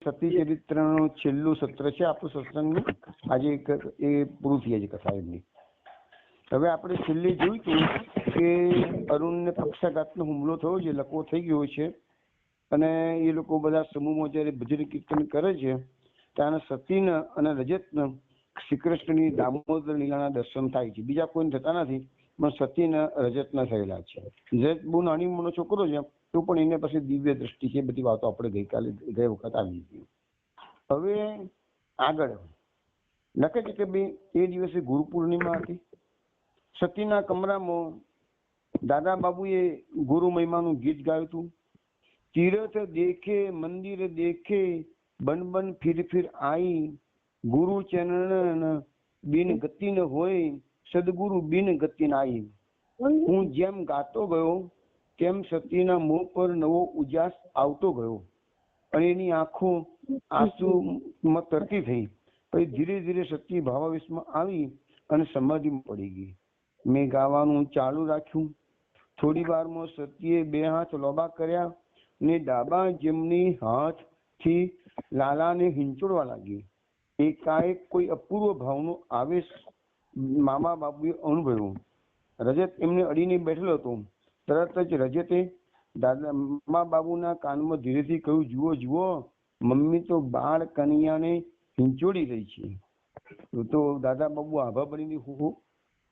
સતી ચરિત્રનું છેલ્લું સત્ર છે આપણું સત્સંગનું. આજે એ પૂરું થઈ છે કથા એમની. હવે આપણે છેલ્લે જોયું હતું કે અરુણને પક્ષાઘાતનો હુમલો થયો છે, લકવો થઈ ગયો છે, અને એ લોકો બધા સમૂહમાં જયારે ભજન કીર્તન કરે છે ત્યારે સતીના અને રજતના શ્રી કૃષ્ણની દામોદર લીલાના દર્શન થાય છે. બીજા કોઈ થતા નથી, પણ સતીના રજતના થયેલા છે. રજત બહુ નાની ઉંમરનો છોકરો છે, તો પણ એને પાસે દિવ્ય દ્રષ્ટિ છે. બધી વાતો આપણે ગઈ વખત આવી હતી. હવે આગળ લખે છે કે ભાઈ એ દિવસે ગુરુ પૂર્ણિમા હતી. સતીના કમરામાં દાદા બાબુએ ગુરુ મહિમાનું ગીત ગાયું હતું. તીર્થ દેખે મંદિર દેખે બન બન ફિર ફિર આઈ, ગુરુ ચરણ બિન ગતિ ન હોય, સદગુરુ બિન ગતિ નાઈ. હું જેમ ગાતો ગયો તેમ સતીના મોં પર નવો ઉજાસ આવતો ગયો અને એની આંખો આંસુમાં તરતી થઈ. પછી ધીરે ધીરે સતી ભાવાવેશમાં આવી અને સમાધિમાં પડી ગઈ. મેં ગાવાનું ચાલુ રાખ્યું. થોડી વારમાં સતીએ બે હાથ લોબા કર્યા ને ડાબા જમણી હાથથી લાલાને હિંચોડવા લાગી. એકાએક કોઈ અપૂર્વ ભાવનો આવેશ મામા બાબુએ અનુભવ્યો. રજત એમને અડીને બેઠેલો હતો. તરત જ રજતે દાદા મામા બાબુના કાનમાં ધીરેથી કહ્યું, જુઓ જુઓ, મમ્મી તો બાળ કનૈયાને હિંચોડી રહી છે. તો દાદા બાબુ આભા બનીને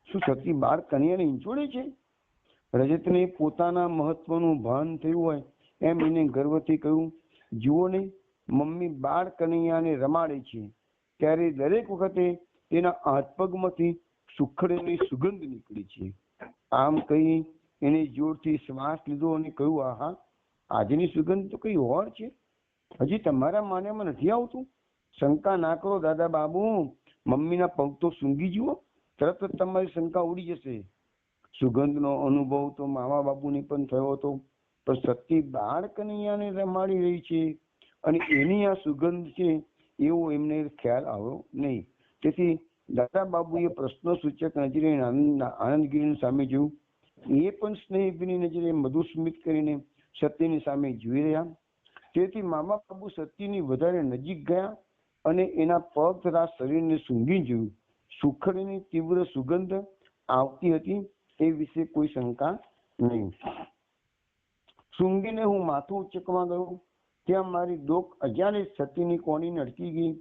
શું સતી બાળ કનૈયાને હિંચોડે છે? રજતને પોતાના મહત્વનું ભાન થયું હોય એમ એને ગર્વથી કહ્યું, જુઓ ને, મમ્મી બાળ કનૈયાને રમાડે છે, ત્યારે દરેક વખતે તેના હાથ પગમાંથી સુખડેલી સુગંધ નીકળી છે. આમ કહી એને જોરથી શ્વાસ લીધો અને કહ્યું, આહા, આજની સુગંધ તો કઈ ઓર છે, હજી તમારા માન્યામાં નથી આવતું? શંકા ના કરો દાદા બાબુ, મમ્મીના પગ તો સૂંઘી જુઓ, તરત જ તમારી શંકા ઉડી જશે. સુગંધનો અનુભવ તો મામા બાબુને પણ થયો હતો, પણ સતી બાળ કનૈયાને રમાડી રહી છે અને એની આ સુગંધ છે એવો એમને ખ્યાલ આવ્યો નહીં. તેથી દાદા બાબુએ પ્રશ્ન સૂચક નજરે આનંદગીરીની સામે જોયું. એ પણ સ્નેહભીની નજરે મધુસ્મિત કરીને સતીની સામે જોઈ રહ્યા. તેથી મામા બાબુ સતીની વધારે નજીક ગયા અને એના પગ તથા શરીરને સૂંઘી જોયું. સુખડીની તીવ્ર સુગંધ આવતી હતી, એ વિશે કોઈ શંકા નહીં. સૂંઘીને હું માથું ઉચકવા ગયો, ત્યાં મારી ડોક અજાણે સતીની કોણીને અડકી ગઈ.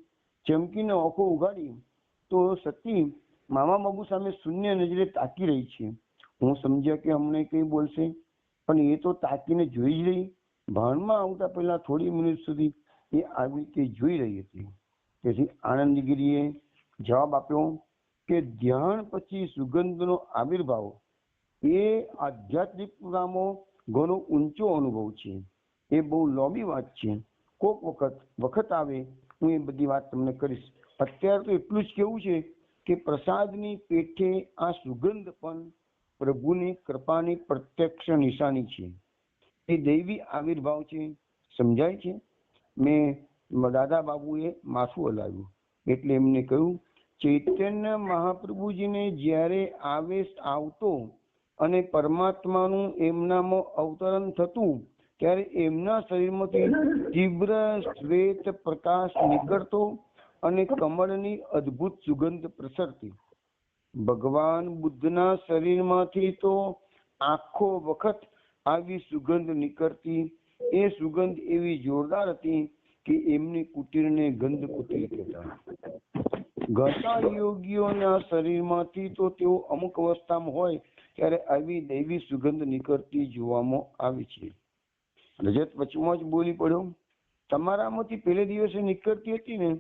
ચમકીને આંખો ઉગાડી તો સતી મામા બાબુ સામે શૂન્ય નજરે તાકી રહી છે. હું સમજ્યા કે હમણે કઈ બોલશે, પણ એ તો તાકીને જોઈ જ રહી. ભાનમાં આવતા પહેલા થોડી મિનિટ સુધી એ આવી રીતે જોઈ રહી હતી. તેથી આનંદગીરીએ જવાબ આપ્યો કે ધ્યાન પછી સુગંધનો આવિર્ભાવ એ આધ્યાત્મિક પુરામાં ઘણો ઊંચો અનુભવ છે. એ બહુ લાંબી વાત છે. કોક વખત આવે હું એ બધી વાત તમને કરીશ. અત્યારે તો એટલું જ કેવું છે કે પ્રસાદની પેઠે આ સુગંધ પણ પ્રભુની કૃપાની પ્રત્યક્ષ નિશાની છે. એ દૈવી આવિર્ભાવ છે. સમજાય છે? મેં દાદા બાબુએ માથું હલાવ્યું એટલે એમને કહ્યું, ચૈતન્ય મહાપ્રભુજીને જ્યારે આવેશ આવતો અને પરમાત્માનું એમનામાં અવતરણ થતું ત્યારે એમના શરીરમાંથી તીવ્ર શ્વેત પ્રકાશ નીકળતો અને કમળની અદ્ભુત સુગંધ પ્રસરતી. ભગવાન બુદ્ધના શરીરમાંથી તો આખો વખત આવી સુગંધ નીકળતી. એ સુગંધ એવી જોરદાર હતી કે એમની કુટીરને ગંધ કુટીર કહેતા. ઘણા યોગીઓના શરીરમાંથી તો તેઓ અમુક અવસ્થામાં હોય ત્યારે આવી દૈવી સુગંધ નીકળતી જોવામાં આવી છે. રજત વચમાં જ બોલી પડ્યો, તમારામાંથી પહેલે દિવસે નીકળતી હતી ને,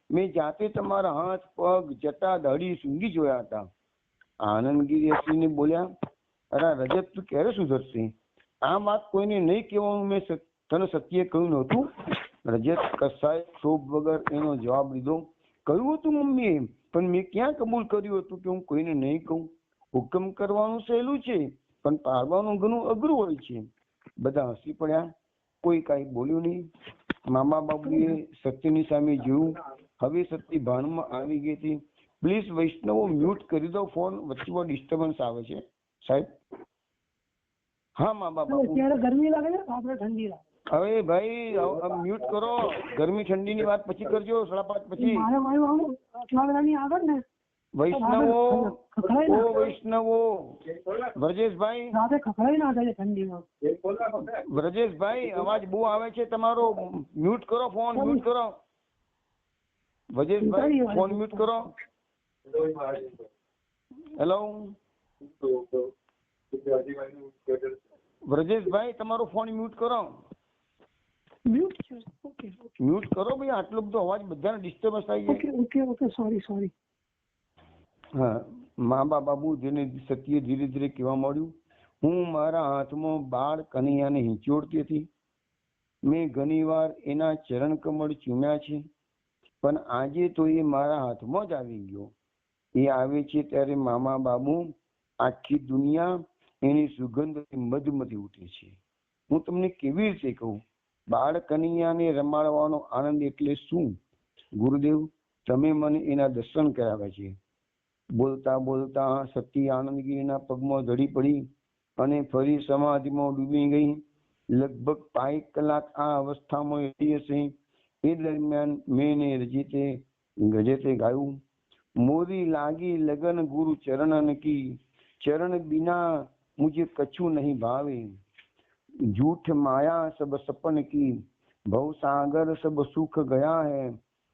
મેં જાતે તમારા હાથ પગ જટા દાઢી સૂંઘી જોયા હતા. આનંદગીરી હસીને બોલ્યા, અરે રજત, તું ક્યારે સુધરશે? આ વાત કોઈને નહીં કહેવાનું મેં તને સત્ય કહ્યું નહોતું? રજત કસાય ક્ષોભ વગર એનો જવાબ લીધો, કહ્યું હતું મમ્મીએ, પણ મેં ક્યાં કબૂલ કર્યું હતું કે હું કોઈને નહીં કહું? હુકમ કરવાનું સહેલું છે, પણ પાળવાનું ઘણું અઘરું હોય છે. બધા હસી પડ્યા. કોઈ કાંઈ બોલ્યું નહીં. મામા બાબુએ સત્યની સામે જોયું. હવે સત્ય ભાનમાં આવી ગઈ હતી. પ્લીઝ વૈષ્ણવો મ્યુટ કરી દો ફોન, વચ્ચે ડિસ્ટર્બન્સ આવે છે સાહેબ. હા મા બાબુ, અત્યારે ગરમી લાગે છે, આપણે ઠંડી લાગે. હવે ભાઈ મ્યુટ કરો, ગરમી ઠંડી ની વાત પછી કરજો, 5:30 પછી. વૈષ્ણવો ઓ વૈષ્ણવો, વ્રજેશભાઈ વ્રજેશભાઈ અવાજ બહુ આવે છે તમારો, મ્યુટ કરો, ફોન મ્યુટ કરો. વ્રજેશભાઈ ફોન મ્યુટ કરો. હેલો વ્રજેશભાઈ તમારો ફોન મ્યુટ કરો. મ્યુટ કરો ભાઈ, આટલો બધો અવાજ બધાને ડિસ્ટર્બન્સ થાય છે. સોરી. હા, મા બાબુ જેને સત્ય ધીરે ધીરે કહેવા મળ્યું. હું મારા હાથમાં બાળ કનૈયાને હિંચોડતી હતી. મેં ઘણી વાર એના ચરણ કમળ ચૂમ્યા છે, પણ આજે તો એ મારા હાથમાં જ આવી ગયો. એ આવે છે ત્યારે મામા બાબુ આખી દુનિયા એની સુગંધથી મધમધી ઉઠે છે. હું તમને કેવી રીતે કહું, બાળ કનૈયાને રમાડવાનો આનંદ એટલે શું? ગુરુદેવ, તમે મને એના દર્શન કરાવ્યા છે. બોલતા બોલતા સતી આનંદગીરીના પગમાં ધડી પડી અને ફરી સમાધિમાં ડૂબી ગઈ. લગભગ 5 કલાક આ અવસ્થામાં રહી હશે. એ દરમિયાન મેં રજતે ગાયું, મોરી લાગી લગન ગુરુ ચरणन की, चरण बिना मुझे कछु नहीं भावे. झूठ माया सब सपन की, भव सागर सब सुख गया है.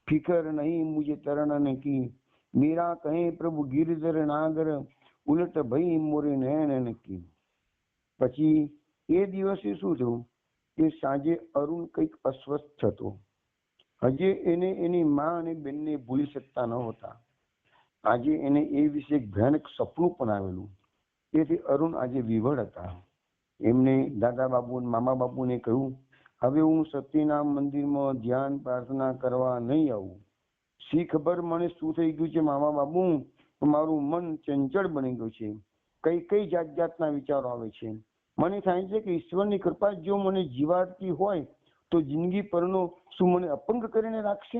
फिकर नहीं मुझे तरणन की, मेरा कहे प्रभु गिरधर नागर, उलट भई मोरे नयनन की. પછી એ દિવસે શું થયું કે સાંજે અરુણ કંઈક અસ્વસ્થ હતો. હજે એને એની માં અને બેનને ભૂલી શકતા ન હતા. આજે એને એ વિશે એક ભયાનક સપનું પણ આવેલું. તેથી અરુણ આજે વિવળ હતા. એમને દાદા બાબુ મામા બાપુને કહ્યું, હવે હું સતીના મંદિરમાં ધ્યાન પ્રાર્થના કરવા નહીં આવું. શી ખબર મને શું થઈ ગયું છે મામા બાબુ, મારું મન ચંચળ બની ગયું છે. કઈ જાત જાતના વિચારો આવે છે. મને થાય છે કે ઈશ્વરની કૃપા જો મને જીવાડતી હોય તો જિંદગી પરનો શું મને અપંગ કરીને રાખશે?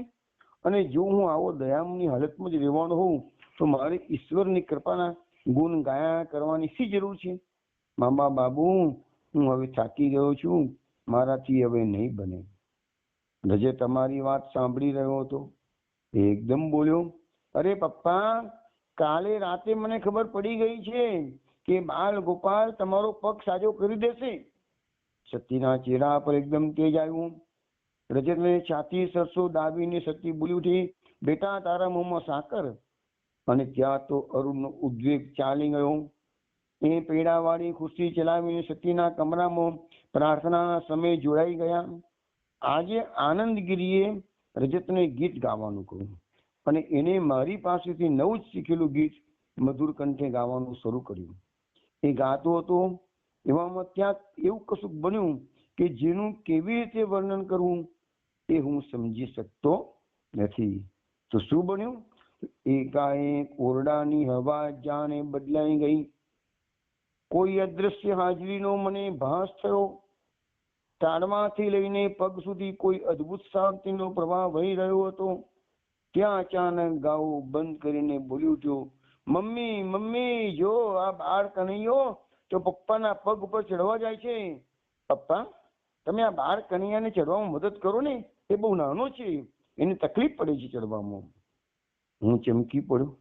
અને જો હું આવો દયામની હાલતમાં જ રહેવાનો હોઉં તો મારે ઈશ્વરની કૃપાના ગુણ ગાયા કરવાની શી જરૂર છે? મામા બાબુ, હું હવે થાકી ગયો છું, મારાથી હવે નહીં બને. રજે તમારી વાત સાંભળી રહ્યો હતો. એકદમ બોલ્યો, અરે પપ્પા, કાલે રાતે મને ખબર પડી ગઈ છે કે બાલ ગોપાલ તમારો પગ સાજો કરી દેશે. સતીના ચહેરા પર એકદમ તેજ આવ્યું. રજતને છાતી સરસો દાબીને સતી બોલી ઉઠી, બેટા તારા મોંમાં સાકર. અને ત્યાં તો અરુણનો ઉદ્વેગ ચાલી ગયો. એ પેડાવાળી ખુરશી ચલાવીને સતીના કમરામાં પ્રાર્થના સમય જોડાઈ ગયા. આજે આનંદગીરીએ રજતને ગીત ગાવાનું કહ્યું અને એને મારી પાસેથી નવું જ શીખેલું ગીત મધુર કંઠે ગાવાનું શરૂ કર્યું. એ ગાતો હતો, એવામાં ક્યાંક એવું કશુંક બન્યું કે જેનું કેવી રીતે વર્ણન કરવું એ હું સમજી શકતો નથી. તો શું બન્યું? એકાએક ઓરડાની હવા જાણે બદલાઈ ગઈ. કોઈ અદ્રશ્ય હાજરીનો મને ભાસ થયો. તાળમાંથી લઈને પગ સુધી કોઈ અદ્ભુત શાંતિનો પ્રવાહ વહી રહ્યો હતો. ત્યાં અચાનક ગાવું બંધ કરીને બોલી ઉઠ્યો, મમ્મી મમ્મી, જો આ બાળ કનૈયો તો પપ્પાના પગ ઉપર ચડવા જાય છે. પપ્પા, તમે આ બાળ કનૈયાને ચડવામાં મદદ કરો ને, એ બહુ નાનો છે, એને તકલીફ પડે છે ચડવામાં. હું ચમકી પડ્યો.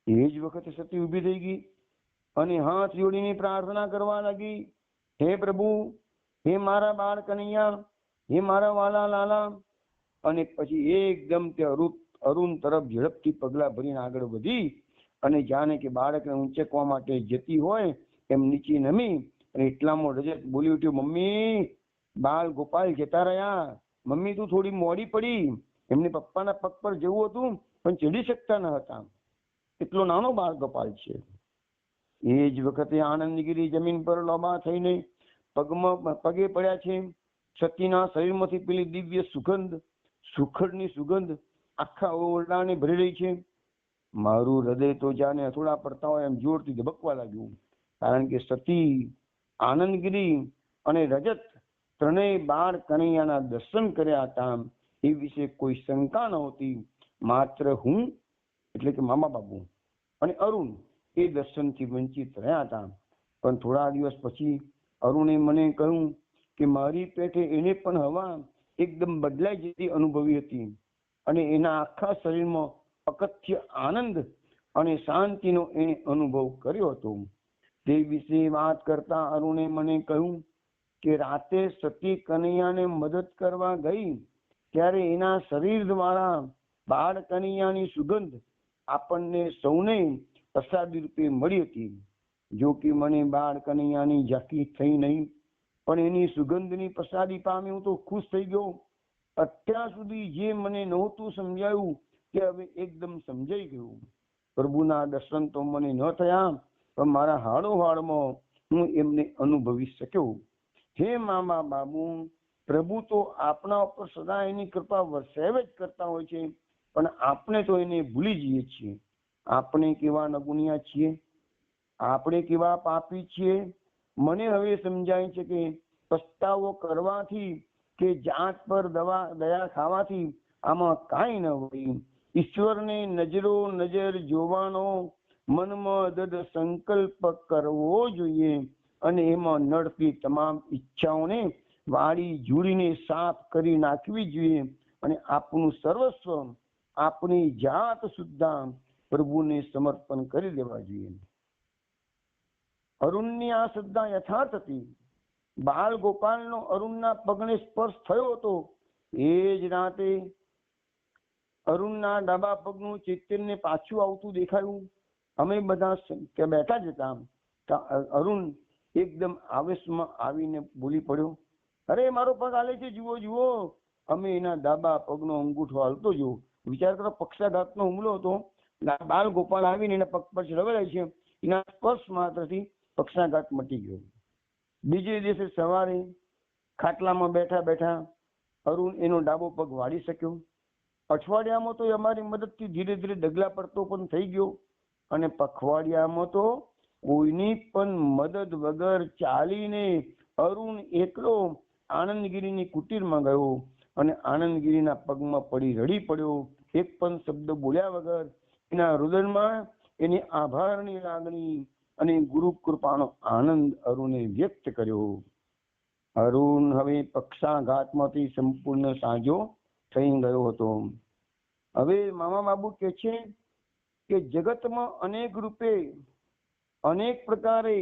એ જ વખતે સતી ઊભી થઈ ગઈ અને હાથ જોડીને પ્રાર્થના કરવા લાગી, હે પ્રભુ, હે મારા બાળ કનૈયા, હે મારા વાલા લાલા. અને પછી એકદમ તે અરુણ તરફ ઝડપથી પગલા ભરીને આગળ વધી અને જાણે કે બાળકને ઊંચકવા માટે જતી હોય એમ નીચે નમી. અને એટલામાં રજત બોલી ઉઠ્યો, મમ્મી, બાળ ગોપાલ જતા રહ્યા. મમ્મી, તું થોડી મોડી પડી. એમને પપ્પાના પગ પર જવું હતું પણ ચડી શકતા ન હતા. એટલો નાનો બાળ ગોપાલ છે. એ જ વખતે આનંદગીરી જમીન પર લોબા થઈને પગે પડ્યા છે. સતીના શરીરમાંથી પેલી દિવ્ય સુખડની સુગંધ આખા ઓરડાને ભરી રહી છે. મારું હૃદય તો જાણે હથોડા પડતા હોય એમ જોરથી ધબકવા લાગ્યું. કારણ કે સતી, આનંદગીરી અને રજત ત્રણેય બાળ કનૈયાના દર્શન કર્યા હતા. એ વિશે કોઈ શંકા નહોતી. માત્ર હું એટલે કે મામા બાબુ અને અરુણ એ દર્શનથી વંચિત રહ્યા હતા. પણ થોડા દિવસ પછી અરુણે મને કહ્યું કે મારી પેઠે એને પણ હવા એકદમ બદલાઈ જતી અનુભવી હતી અને એના આખા શરીરમાં અકથ્ય આનંદ અને શાંતિનો એને અનુભવ કર્યો હતો. તે વિશે વાત કરતા અરુણે મને કહ્યું કે રાતે સતી કનૈયાને મદદ કરવા ગઈ ત્યારે એના શરીર દ્વારા બાળ કનૈયાની સુગંધ આપણને સૌને પ્રસાદી રૂપે મળી હતી. જો કે મને બાળ કનૈયાની ઝાંખી થઈ નહીં, પણ એની સુગંધની પ્રસાદી પામી હું તો ખુશ થઈ ગયો. અત્યાર સુધી જે મને નહોતું સમજાયું તે હવે એકદમ સમજાઈ ગયું. પ્રભુના દર્શન તો મને ન થયા, પણ મારા હાડોહાડમાં હું એમને અનુભવી શક્યો. હે મામા બાબુ, પ્રભુ તો આપણા ઉપર સદા એની કૃપા વરસાવે જ કરતા હોય છે, પણ આપણે તો એને ભૂલી જઈએ છીએ. આપણે કેવા નગુનિયા છીએ, આપણે કેવા પાપી છીએ. મને હવે સમજાય છે કે પસ્તાવો કરવાથી કે જાત પર દયા ખાવાથી આમાં કાંઈ ન હોય. ઈશ્વરને નજરો નજર જોવાનો મનમાં દૃઢ સંકલ્પ કરવો જોઈએ અને એમાં નડતી તમામ ઈચ્છાઓને વાળી જોડીને સાફ કરી નાખવી જોઈએ અને આપણું સર્વસ્વ, આપણી જાત સુદ્ધા પ્રભુને સમર્પણ કરી દેવા જોઈએ. અરુણની આ શ્રદ્ધા યથાર્થ હતી. બાલ ગોપાલનો અરુણના પગને સ્પર્શ થયો હતો. એ જ રાતે અરુણના ડાબા પગનું ચૈતન્ય પાછું આવતું દેખાયું. અમે બધા બેઠા જ હતા. અરુણ એકદમ આવેશમાં આવીને બોલી પડ્યો, અરે મારો પગ હાલે છે, જુઓ જુઓ. અમે એના ડાબા પગનો અંગૂઠો હાલતો જો. વિચાર કરો, પક્ષાઘાતનો હુમલો હતો. બાલ ગોપાલ આવીને એના પગ પર ચડવેલા છે. એના સ્પર્શ માત્રથી પક્ષાઘાત મટી ગયો. બીજે દિવસે સવારે ખાટલામાં બેઠા બેઠા અરુણ એનો ડાબો પગ વાળી શક્યો. અઠવાડિયામાં તો અમારી મદદથી ધીરે ધીરે ડગલા પડતો પણ થઈ ગયો અને પખવાડિયામાં તો કોઈની પણ મદદ વગર ચાલીને અરુણ એકલો આનંદગીરીની કુટીરમાં ગયો અને આનંદગીરીના પગમાં પડી રડી પડ્યો. એક પણ શબ્દ બોલ્યા વગર એના હૃદયમાં એની આભારની લાગણી અને ગુરુ કૃપાનો આનંદ અરુણે વ્યક્ત કર્યો. અરુણ હવે પક્ષાઘાતમાંથી સંપૂર્ણ સાજો થઈ ગયો હતો. હવે મામા બાબુ કહે છે કે જગતમાં અનેક રૂપે અનેક પ્રકારે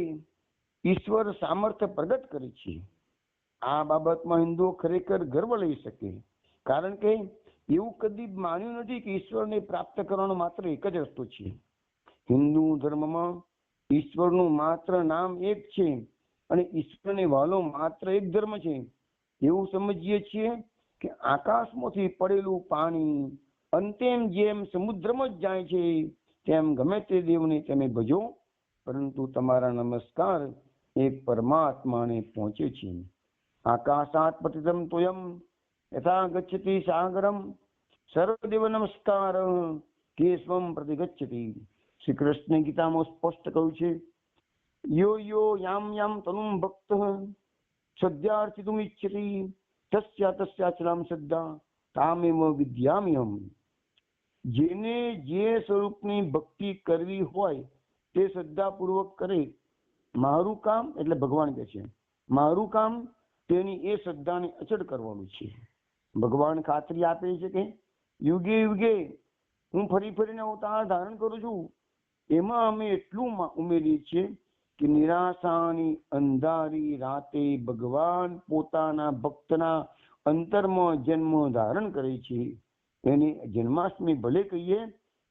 ઈશ્વર સામર્થ્ય પ્રગટ કરે છે. આ બાબતમાં હિન્દુઓ ખરેખર ગર્વ લઈ શકે, કારણ કે એવું કદી માન્યું નથી કે ઈશ્વરને પ્રાપ્ત કરવાનો માત્ર એક જ રસ્તો છે. હિન્દુ ધર્મમાં ઈશ્વરનું માત્ર નામ એક છે અને ઈશ્વરને વાલો માત્ર એક ધર્મ છે. એવું સમજીએ છીએ કે આકાશમાંથી પડેલું પાણી અંતેમ જેમ સમુદ્રમાં જ જાય છે, તેમ ગમે તે દેવને તમે ભજો, પરંતુ તમારા નમસ્કાર એ પરમાત્માને પહોંચે છે. આકાશાત પતિતમ તોયમ યથા ગચ્છતિ સાગરમ સર્વદેવ નમસ્કાર કેશવમ પ્રતિગચ્છતિ. શ્રી કૃષ્ણ ગીતામાં સ્પષ્ટ કહ્યું છે, યો યો યામ યામ તનુમ ભક્ત શ્રદ્ધાર્ચિતુમ ઇચ્છતિ તસ્યાચલામ શ્રદ્ધા તામેવ વિદ્યામ્યહમ. જેને જે સ્વરૂપની ભક્તિ કરવી હોય તે શ્રદ્ધાપૂર્વક કરે. મારું કામ એટલે ભગવાન કહે છે, મારું કામ તેની એ શ્રદ્ધાને અચળ કરવાનું છે. ભગવાન ખાતરી આપે છે કે યુગે યુગે હું ફરી ફરીને અવતાર ધારણ કરું છું. એમાં અમે એટલું ઉમેરીએ છીએ કે નિરાશાની અંધારી રાતે ભગવાન પોતાના ભક્તના અંતરમાં જન્મ ધારણ કરે છે. એને જન્માષ્ટમી ભલે કહીએ,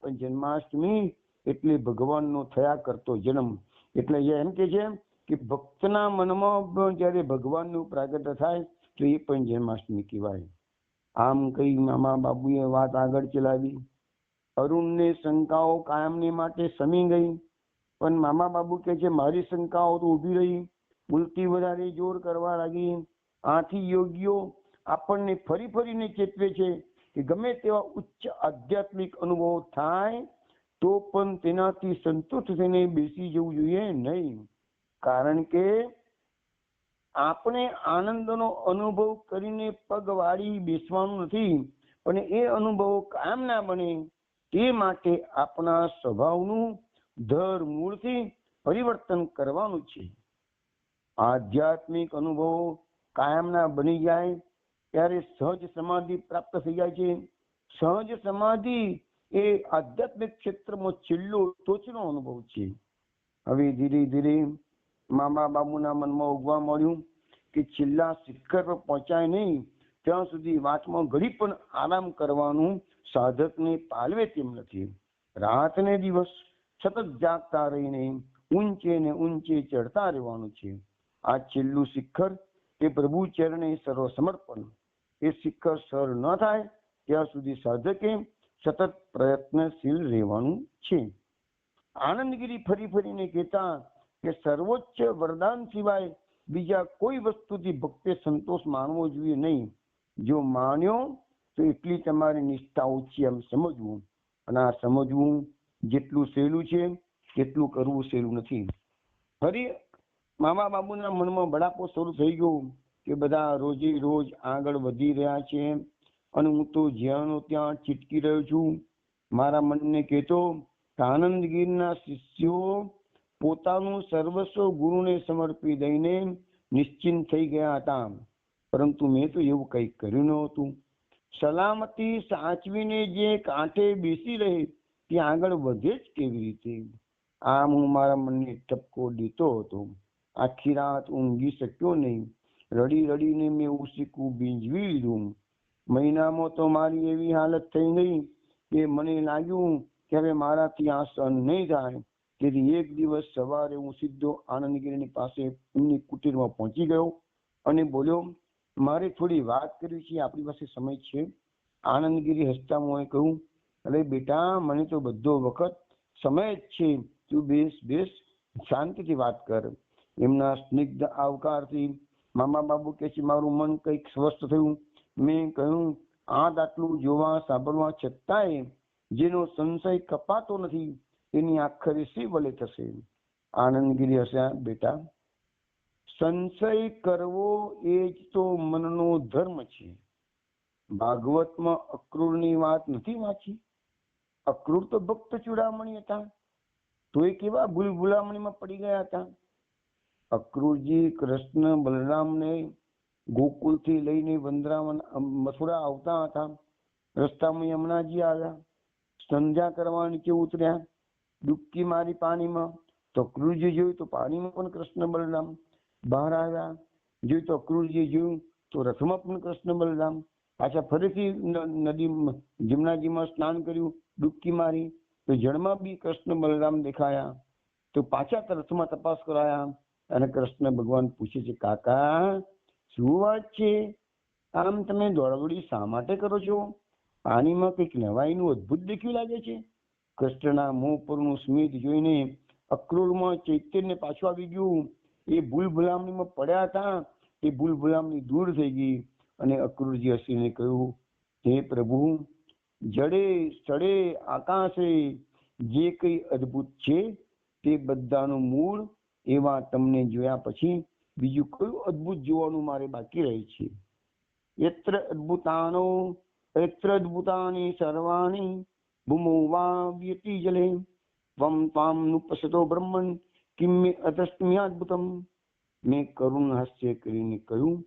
પણ જન્માષ્ટમી એટલે ભગવાનનો થયા કરતો જન્મ. એટલે એમ કે છે કે ભક્તના મનમાં જ્યારે ભગવાનનું પ્રાગટ્ય થાય તો એ પણ જન્માષ્ટમી કહેવાય. આમ કઈ મામા બાબુએ વાત આગળ ચલાવી. અરુણને શંકાઓ કાયમની માટે સમી ગઈ, પણ મામા બાબુ કહે છે મારી શંકાઓ તો ઊભી રહી, ઉલટી વધારે જોર કરવા લાગી. આથી યોગીઓ આપણને ફરી ફરીને ચેતવે છે કે ગમે તેવા ઉચ્ચ આધ્યાત્મિક અનુભવો થાય તો પણ તેનાથી સંતુષ્ટ થઈને બેસી જવું જોઈએ નહીં. કારણ કે આપણે આનંદનો અનુભવ કરીને પગ વાળી બેસવાનું નથી, પણ એ અનુભવો કાયમ ના બને તે માટે આપણા સ્વભાવનું ધર મૂળથી પરિવર્તન કરવાનું છે. આધ્યાત્મિક અનુભવો કાયમના બની જાય ત્યારે સહજ સમાધિ પ્રાપ્ત થઈ જાય છે. સહજ સમાધિ એ આધ્યાત્મિક ક્ષેત્રમાં છેલ્લો ટોચનો અનુભવ છે. હવે ધીરે ધીરે મામા બાબુના મનમાં ઉગવા મળ્યું કે છેલ્લા શિખર પર પહોંચાય નહીં ત્યાં સુધી વાતમાં ઘડી પણ આરામ કરવાનું સાધકને પાલવે તેમ નથી. રાત ને દિવસ સતત જાગતા રહીને ઊંચે ને ઊંચે ચડતા રહેવાનું છે. આ છેલ્લું શિખર એ પ્રભુ ચરણે સર્વ સમર્પણ. એ શિખર સર ન થાય ત્યાં સુધી સાધકે સતત પ્રયત્નશીલ રહેવાનું છે. આનંદગીરી ફરી ફરીને કહેતા કે સર્વોચ્ચ વરદાન સિવાય બીજા કોઈ વસ્તુથી ભક્તે સંતોષ માનવો જોઈએ નહીં. જો માન્યો તો એટલી તમારી નિષ્ઠા ઓછી એમ સમજવું. અને આ સમજવું જેટલું સહેલું છે તેટલું કરવું સહેલું નથી. ફરી મામા બાબુના મનમાં બળાપો શરૂ થઈ ગયો કે બધા રોજે રોજ આગળ વધી રહ્યા છે અને હું તો જ્યાંનો ત્યાં ચીટકી રહ્યો છું. મારા મનને કહેતો કે આનંદગીરના શિષ્યો પોતાનું સર્વસ્વ ગુરુને સમર્પી દઈને નિશ્ચિંત થઈ ગયા હતા, પરંતુ મેં તો એવું કંઈ કર્યું નહોતું. સલામતી સાચવીને જે કાંઠે બેસી રહે તે આગળ વધે જ કેવી રીતે? આમ હું મારા મનને ટપકો દેતો હતો. આખી રાત ઊંઘી શક્યો નહીં. રડી રડીને મેં ઉસીકું બીંજવી લીધું. મહિનામાં તો મારી એવી હાલત થઈ ગઈ કે મને લાગ્યું કે હવે મારાથી આ સહન નહીં થાય. તેથી એક દિવસ સવારે હું સીધો આનંદગીરીની પાસે એમની કુટીરમાં પહોંચી ગયો અને બોલ્યો, મારે થોડી વાત કરવી છે, આપણી પાસે સમય છે? આનંદગીરી હસતા મોંએ કહ્યું, અરે બેટા, મને તો બધો વખત સમય જ છે, તું બેસ બેસ, શાંતિથી વાત કર. એમના સ્નિગ્ધ આવકારથી મામા બાબુ કહે છે, મારું મન કંઈક સ્વસ્થ થયું. મેં કહ્યું, આટલું જોવા સાંભળવા છતાંય જેનો સંશય કપાતો નથી એની આખરે શી ભલે થશે? આનંદગીરી હસ્યા, બેટા, સંશય કરવો એ જ તો મનનો ધર્મ છે. ભાગવતમાં અક્રૂરની વાત નથી વાંચી? અક્રૂર તો ભક્ત ચૂડામણી હતા, તો એ કેવા ભૂલામણીમાં પડી ગયા હતા. અક્રૂરજી કૃષ્ણ બલરામને ગોકુળથી લઈને વૃંદાવન મથુરા આવતા હતા. રસ્તામાં યમુનાજી આવ્યા, સંધ્યા કરવા નીચે ઉતર્યા, ડૂબકી મારી પાણીમાં. તો અક્રૂરજી જોયું તો પાણીમાં પણ કૃષ્ણ બલરામ. બહાર આવ્યા, જોયું તો અક્રૂરજી જોયું તો રથમાં પણ કૃષ્ણ બલરામ. પાછા ફરીથી નદી જમનાજીમાં સ્નાન કર્યું, ડૂબકી મારી તો જળમાં બી કૃષ્ણ બલરામ દેખાયા. તો પાછા રથમાં તપાસ કરાયા અને કૃષ્ણ ભગવાન પૂછે છે, કાકા શું વાત છે? આમ તમે દોડવડી શા માટે કરો છો? પાણીમાં કંઈક નવાઈનું અદ્ભુત દેખ્યું લાગે છે. કૃષ્ણના મોં પરનું સ્મિત જોઈને અક્રૂરમાં ચૈતન્ય પાછું આવી ગયું. એ ભૂલ ભુલામણીમાં પડ્યા હતા, એ ભૂલ ભુલામણી દૂર થઈ ગઈ. અને અક્રૂરજી હસીને કહ્યું, હે પ્રભુ, જડે સ્થળે આકાશે જે કઈ અદ્ભુત છે તે બધાનું મૂળ એવા તમને જોયા પછી બીજું કયું અદ્ભુત જોવાનું મારે બાકી રહે છે? યત્ર અદ્ભુતાની સર્વાણી ભૂમો વા વ્યતિ જલે ત્વમ ત્વામ નુપસતો બ્રહ્મન કિમ્મે અતસ્મ્યાદ્ભુતમ. મેં કરુણ હાસ્ય કરીને કહ્યું,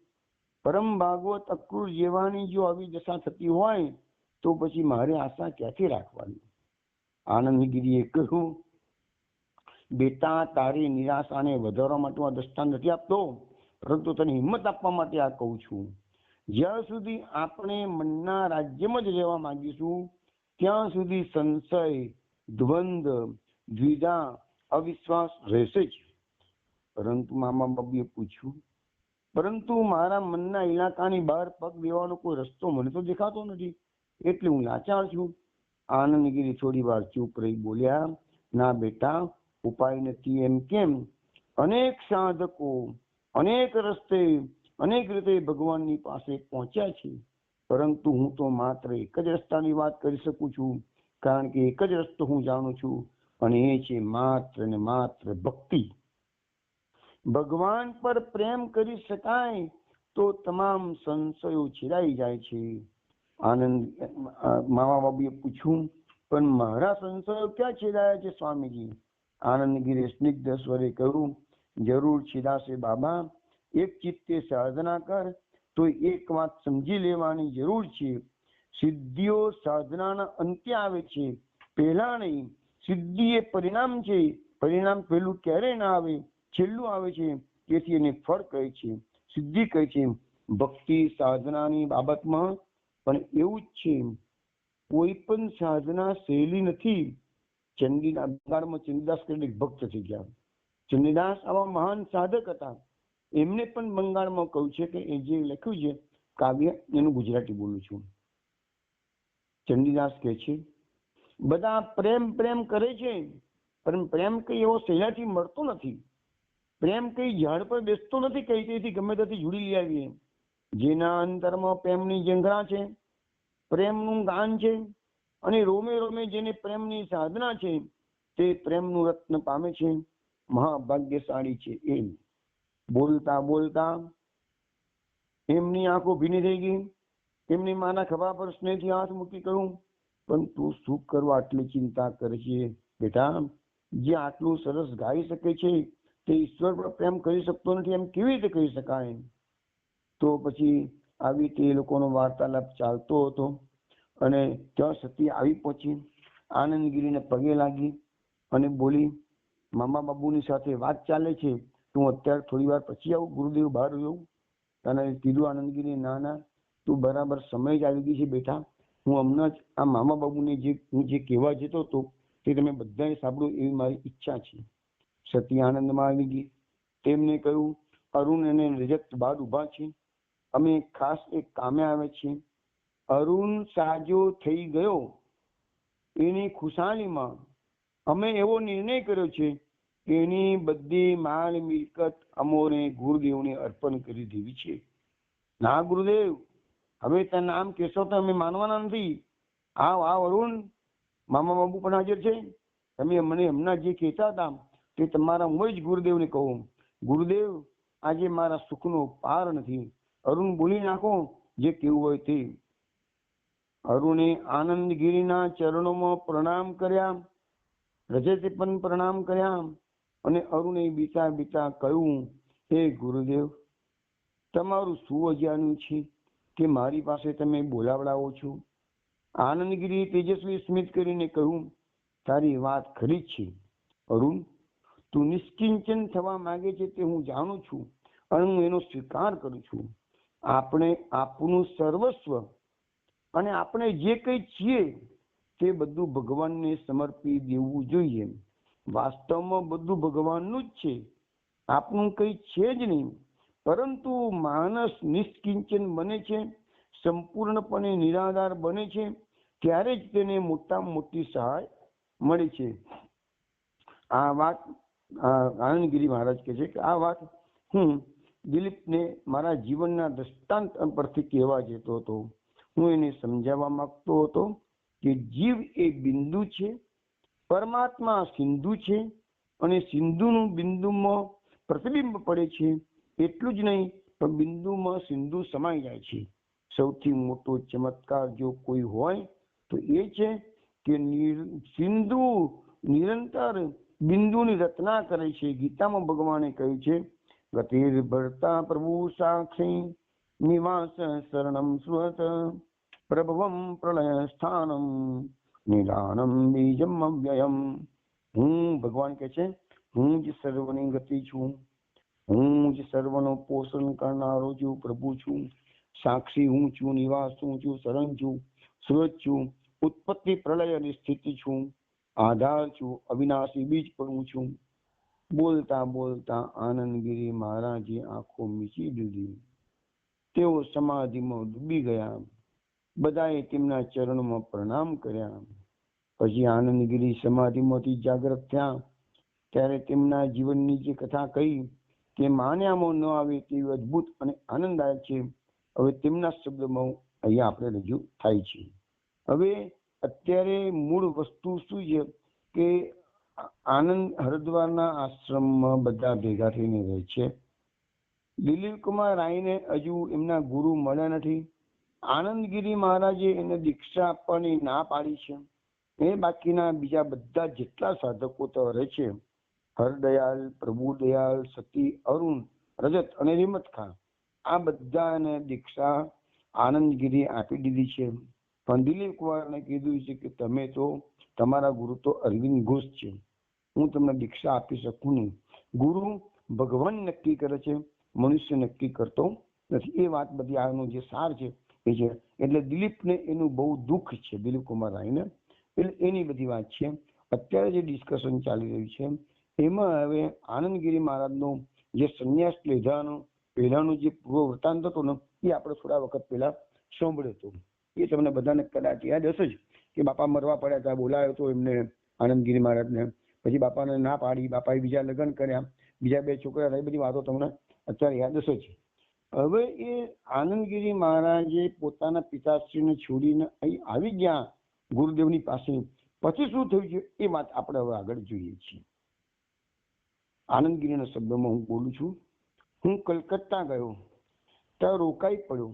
પરમ ભાગવત અક્રૂર જેવાની જો આવી દશા થતી હોય તો પછી મારે આશા ક્યાંથી રાખવાની? આનંદગીરીએ કહ્યું, બેટા, તારી નિરાશાને વધારવા માટે આ દ્રષ્ટાંત નથી આપતો, પરંતુ તને હિંમત આપવા માટે આ કહું છું. જ્યાં સુધી આપણે મનના રાજ્યમાં જ રહેવા માંગીશું ત્યાં સુધી સંશય, દ્વંદ્વ, દ્વિધા, અવિશ્વાસ રહેશે જ. પરંતુ મામા બાબુએ પૂછ્યું, પરંતુ મારા મનના ઇલાકાની બહાર પગ દેવાનો કોઈ રસ્તો મને તો દેખાતો નથી, એટલે હું લાચાર છું. આનંદગીરી થોડી વાર ચૂપ રહી બોલ્યા, ના બેટા, ઉપાય નથી એમ કેમ? અનેક સાધકો અનેક રસ્તે અનેક રીતે ભગવાનની પાસે પહોંચ્યા છે, પરંતુ હું તો માત્ર એક જ રસ્તાની વાત કરી શકું છું, કારણ કે એક જ રસ્તો હું જાણું છું, અને એ છે માત્ર ને માત્ર ભક્તિ. ભગવાન પર પ્રેમ કરી શકાય તો તમામ સંશયો છેડાઈ જાય છે. આનંદ મામા બાબુએ પૂછ્યું, પણ મારા સંશયો ક્યાં છેડાયા છે સ્વામીજી? આનંદગીરી સ્નિગ્ધ સ્વરે કહ્યું, જરૂર છેડાશે બાબા, એક ચિત્તે સાધના કર. તો એક વાત સમજી લેવાની જરૂર છે, સિદ્ધિઓ સાધનાના અંતે આવે છે, પહેલા નહીં. સિદ્ધિ એ પરિણામ છે, પરિણામ પહેલું ક્યારે ના આવે, છેલ્લું આવે છે. તેથી એને ફળ કહે છે, સિદ્ધિ કહે છે. ભક્તિ સાધનાની બાબતમાં પણ એવું જ છે. કોઈ પણ સાધના સહેલી નથી. બંગાળમાં ચંડીદાસ કરીને ભક્ત થઈ ગયા. ચંડીદાસ આવા મહાન સાધક હતા. એમને પણ બંગાળમાં કહ્યું છે કે એ જે લખ્યું છે કાવ્ય, એનું ગુજરાતી બોલું છું. ચંડીદાસ કહે છે, બધા પ્રેમ પ્રેમ કરે છે, પણ પ્રેમ કઈ એવો સહેલાથી મળતો નથી. પ્રેમ કઈ ઝાડ પર બેસતો નથી, કઈ તેથી ગમે ત્યાંથી જોડી લઈ આવીએ. જેના અંતરમાં પ્રેમની જંઘરા છે, પ્રેમનું ગાન છે, અને રોમે રોમે જેને પ્રેમની સાધના છે, તે પ્રેમનું રત્ન પામે છે, મહાભાગ્યશાળી છે. એમ બોલતા બોલતા એમની આંખો ભીની થઈ ગઈ. એમની માના ખભા પર સ્નેહથી હાથ મૂકી કહ્યું, પણ તું શું કરવા આટલી ચિંતા કરે છે બેટા? જે આટલું સરસ ગાઈ શકે છે તે ઈશ્વર પર પ્રેમ કરી શકતો નથી, એમ કેવી રીતે કહી શકાય? તો પછી આવી રીતે એ લોકોનો વાર્તાલાપ ચાલતો હતો. અને ત્યાં સતી આવી પહોંચી, આનંદગીરીને પગે લાગી અને બોલી, મામા બાબુની સાથે વાત ચાલે છે, તું અત્યારે થોડી વાર પછી આવું, ગુરુદેવ બહાર રહ્યો. તને કીધું આનંદગીરી, ના ના, તું બરાબર સમય જ આવી ગઈ છે બેટા. હું હમણાં જ આ મામા બાબુને હું જે કહેવા જતો હતો તે તમે બધાએ સાંભળ્યું, એવી મારી ઈચ્છા છે. સતી આનંદમાં આવી ગઈ. તેમને કહ્યું, અરુણ અને રજત બહાર ઉભા છે, અમે ખાસ એક કામે આવે છીએ. અરુણ સાજો થઈ ગયો એની ખુશાલીમાં અમે એવો નિર્ણય કર્યો છે કે એની બધી માલ મિલકત અમોને ગુરુદેવને અર્પણ કરી દેવી છે. ના ગુરુદેવ, હવે તને આમ કહેશો તો અમે માનવાના નથી. આવ આવ અરુણ, મામા બાબુ પણ હાજર છે. તમે મને હમણાં જે કહેતા હતા તે તમારા હું જ ગુરુદેવને કહું. ગુરુદેવ, આજે મારા સુખનો પાર નથી. અરુણ બોલી નાખો જે કેવું હોય તે. અરુણે આનંદગીરીના ચરણોમાં પ્રણામ કર્યા, રજતે પણ પ્રણામ કર્યા, અને અરુણે બીતા બીતા કહ્યું, હે ગુરુદેવ, તમારું શું અજાણ્યું છે કે મારી પાસે તમે બોલાવડાવો છો? આનંદગીરી તેજસ્વી સ્મિત કરીને કહ્યું, તારી વાત ખરી જ છે અરુણ. તું નિષ્કિંચન થવા માંગે છે તે હું જાણું છું, અને હું એનો સ્વીકાર કરું છું. આપણે આપનું સર્વસ્વ અને આપણે જે કંઈ છીએ તે બધું ભગવાનને સમર્પી દેવું જોઈએ. વાસ્તવમાં બધું ભગવાનનું જ છે, આપણું કંઈ છે જ નહીં. પરંતુ માણસ નિષ્કિંચન બને છે, સંપૂર્ણપણે નિરાધાર બને છે, ત્યારે જ તેને મોટામાં મોટી સહાય મળે છે. આ વાત આનંદગીરી મહારાજ કહે છે કે આ વાત હું દિલીપને મારા જીવનના દ્રષ્ટાંત પરથી કહેવા જતો હતો. હું એને સમજાવવા માંગતો હતો કે જીવ એ બિંદુ છે, પરમાત્મા સિંધુ છે, અને સિંધુનું બિંદુમાં પ્રતિબિંબ પડે છે. એટલું જ નહીં, પણ બિંદુમાં સિંધુ સમાઈ જાય છે. સૌથી મોટો ચમત્કાર જો કોઈ હોય તો એ છે કે સિંધુ નિરંતર બિંદુની રચના કરે છે. ગીતામાં ભગવાને કહ્યું છે, ગતિર ભરતા પ્રભુ સાક્ષી નિવાસ શરણમ સુહત પ્રભવમ પ્રલય સ્થાનમ નિદાનમ બીજમ અવ્યયમ. હું ભગવાન કહે છે, હું જ સર્વની ગતિ છું, હું જ સર્વનો પોષણ કરનારો છું, પ્રભુ છું, સાક્ષી હું છું, નિવાસ હું છું, શરણ છું, સુરત છું, ઉત્પત્તિ પ્રલય અને સ્થિતિ છું, આધાર છું, અવિનાશી બીજ પણ હું છું. બોલતા બોલતા આનંદગીરી મહારાજે આંખો મીચી દીધી. તેઓ સમાધિમાં ડૂબી ગયા. બધાએ તેમના ચરણોમાં પ્રણામ કર્યા. પછી આનંદગીરી સમાધિમાંથી જાગૃત થયા. ત્યારે તેમના જીવનની જે કથા કહી તે માન્યામાં ન આવે તેવી અદ્ભુત અને આનંદદાયક છે. હવે તેમના શબ્દમાં અહીંયા આપણે રજૂ થાય છે. હવે અત્યારે મૂળ વસ્તુ શું છે કે આનંદ હરિદ્વારના આશ્રમમાં બધા ભેગા થઈને રહે છે. દિલીપ કુમાર રાયને હજુ એમના ગુરુ મળ્યા નથી. આનંદગીરી મહારાજે એને દીક્ષા આપવાની ના પાડી છે. એ બાકીના બીજા બધા જેટલા સાધકો તો રહે છે, હરદયાલ, પ્રભુદયાલ, સતી, અરુણ, રજત અને હિંમત ખાં આ બધાને દીક્ષા આનંદગીરી આપી દીધી છે. પણ દિલીપ કુમારને કીધું છે કે તમે તો તમારા ગુરુ તો અરવિંદ ઘોષ છે, હું તમને દીક્ષા આપી શકું નહીં. ગુરુ ભગવાન નક્કી કરે છે, મનુષ્ય નક્કી કરતો નથી. એ વાત બધી આનો જે સાર છે એ છે. એટલે દિલીપને એનું બહુ દુઃખ છે, દિલીપ કુમાર રાયને. એટલે એની બધી વાત છે. અત્યારે જે ડિસ્કશન ચાલી રહ્યું છે એમાં હવે આનંદગીરી મહારાજનો જે સંન્યાસ લીધાનો પહેલાનું જે પૂર્વ વૃત્તાંત હતો ને એ આપણે થોડા વખત પહેલા સાંભળ્યો હતો. એ તમને બધાને કદાચ યાદ હશે જ કે બાપા મરવા પડ્યા હતા, બોલાયો હતો એમને આનંદગીરી મહારાજને. પછી બાપાને ના પાડી, બાપાએ બીજા લગ્ન કર્યા, બીજા 2 છોકરા, એ બધી વાતો તમને અત્યારે યાદ હશે જ. હવે એ આનંદગીરી મહારાજે પોતાના પિતાશ્રીને છોડીને અહીં આવી ગયા ગુરુદેવની પાસે. પછી શું થયું છે એ વાત આપણે હવે આગળ જોઈએ છીએ. આનંદગીરીના શબ્દોમાં હું બોલું છું. હું કલકત્તા ગયો, ત્યાં રોકાઈ પડ્યો.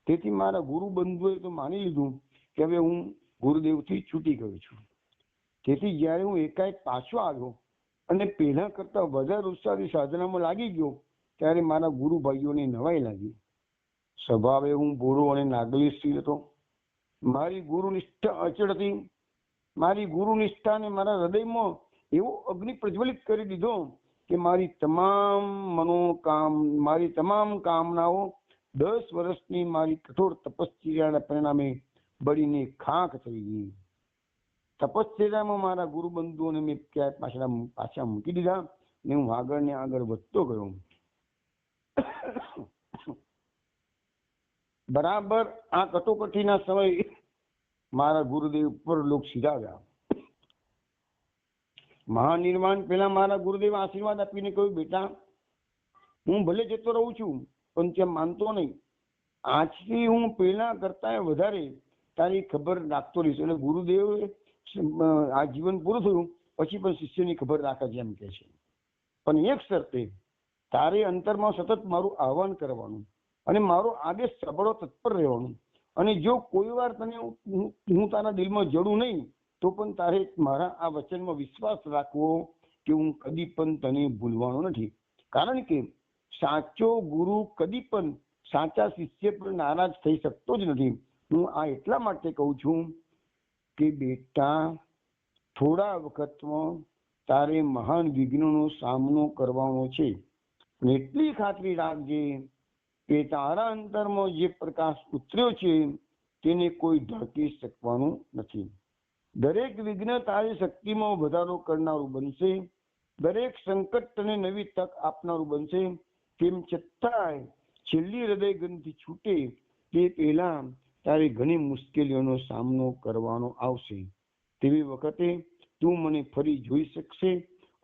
તેથી મારા ગુરુ બંધુએ તો માની લીધું કે હવે હું ગુરુદેવથી છૂટી ગયો છું. તેથી જ્યારે હું એકાએક પાછો આવ્યો અને પહેલા કરતા વધારે ઉત્સાહથી સાધનામાં લાગી ગયો ત્યારે મારા ગુરુ ભાઈઓને નવાઈ લાગી. સ્વભાવે હું ભોળો અને નાગલિશી હતો. મારી ગુરુનિષ્ઠા અચળ હતી. મારી ગુરુનિષ્ઠાને મારા હૃદયમાં એવો અગ્નિ પ્રજ્વલિત કરી દીધો કે મારી તમામ કામનાઓ 10 વર્ષની મારી કઠોર તપશ્ચર્યાના પરિણામે બળીને ખાખ થઈ ગઈ. તપશ્ચર્યામાં મારા ગુરુ બંધુઓને મેં ક્યાંય પાછા મૂકી દીધા ને હું આગળ ને આગળ વધતો ગયો. બરાબર આ કટોકટીના સમય મારા ગુરુદેવ ઉપર લોક સીધાવ્યા. મહાનિર્વાણ પહેલા મારા ગુરુદેવ આશીર્વાદ આપીને કહ્યું, બેટા હું ભલે જતો રહું છું પણ ત્યાં માનતો નહીં. આજથી હું પહેલા કરતા વધારે તારી ખબર રાખતો રહીશ. એટલે ગુરુદેવ આ જીવન પૂરું થયું પછી પણ શિષ્યની ખબર રાખે છે એમ કે છે. પણ એક શરતે, તારે અંતરમાં સતત મારું આહ્વાન કરવાનું અને મારો આદેશ સાંભળો તત્પર રહેવાનું. અને જો કોઈ વાર તને હું તારા દિલમાં જડું નહીં તો પણ તારે મારા આ વચનમાં વિશ્વાસ રાખવો કે હું કદી પણ તને ભૂલવાનો નથી. કારણ કે સાચો ગુરુ કદી પણ સાચા શિષ્ય પર નારાજ થઈ શકતો જ નથી. હું આ એટલા માટે કહું છું કે બેટા થોડા વખતમાં તારે મહાન વિઘ્નોનો સામનો કરવાનો છે. એટલી ખાતરી રાખજે કે તારા અંતરમાં જે પ્રકાશ ઉતર્યો છે તેને કોઈ ઢાંકી શકવાનું નથી. દરેક વિઘ્ન તારી શક્તિમાં વધારો કરનારું બનશે. દરેક સંકટ તને નવી તક આપનારું બનશે. તેમ છતાંય છેલ્લી હૃદય ગ્રંથિ છૂટે તે પહેલા તારે ઘણી મુશ્કેલીઓનો સામનો કરવાનો આવશે. તેવી વખતે તું મને ફરી જોઈ શકશે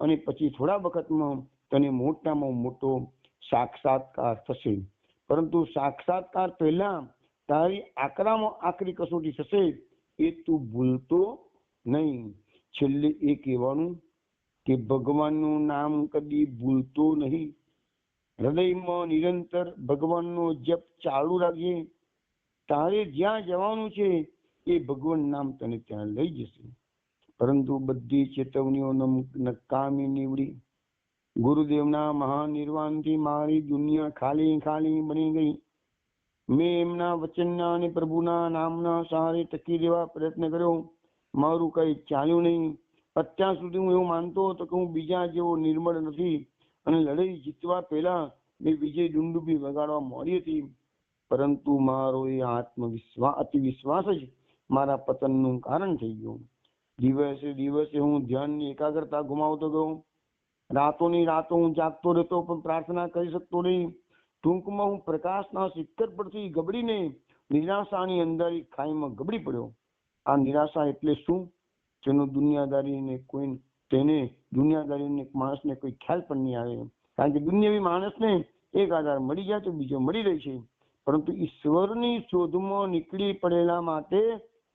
અને પછી થોડા વખતમાં તને મોટામાં મોટો સાક્ષાત્કાર થશે. પરંતુ સાક્ષાત્કાર પહેલા તારી આકરામાં આકરી કસોટી થશે એ તું ભૂલતો નહીં. છેલ્લે એ કહેવાનું કે ભગવાનનું નામ કદી ભૂલતો નહીં. હૃદયમાં નિરંતર ભગવાનનો જપ ચાલુ રાખજે. તારે જ્યાં જવાનું છે એ ભગવાન નામ તને ત્યાં લઈ જશે. પરંતુ બધી ચેતવણીઓ નકામી નીવડી. ગુરુદેવના મહાનિર્વાણથી મારી દુનિયા ખાલી ખાલી બની ગઈ. મેં એમના વચનના અને પ્રભુના નામના સહારે ટકી રહેવા પ્રયત્ન કર્યો. મારું કઈ ચાલ્યું નહીં. અત્યાર સુધી હું એવું માનતો હતો કે હું બીજા જેવો નિર્મળ નથી અને લડાઈ જીતવા પહેલા મેં વિજય ડુંડુબી વગાડવા માંડી હતી. પરંતુ મારો એ અતિવિશ્વાસ જ મારા પતનનું કારણ થઈ ગયો. દિવસે દિવસે હું ધ્યાનની એકાગ્રતા ગુમાવતો ગયો. રાતોની રાતો હું જાગતો રહેતો પણ પ્રાર્થના કરી શકતો નહીં. ટૂંકમાં હું પ્રકાશના શિખર પરથી ગબડીને નિરાશાની અંધારી ખાઈમાં ગબડી પડ્યો. આ નિરાશા એટલે શું જેનો દુનિયાદારીને માણસને કોઈ ખ્યાલ પણ નહીં આવે. કારણ કે દુનિયાવી માણસને એક આધાર મળી જાય તો બીજો મળી રહે છે. પરંતુ ઈશ્વરની શોધમાં નીકળી પડેલા માટે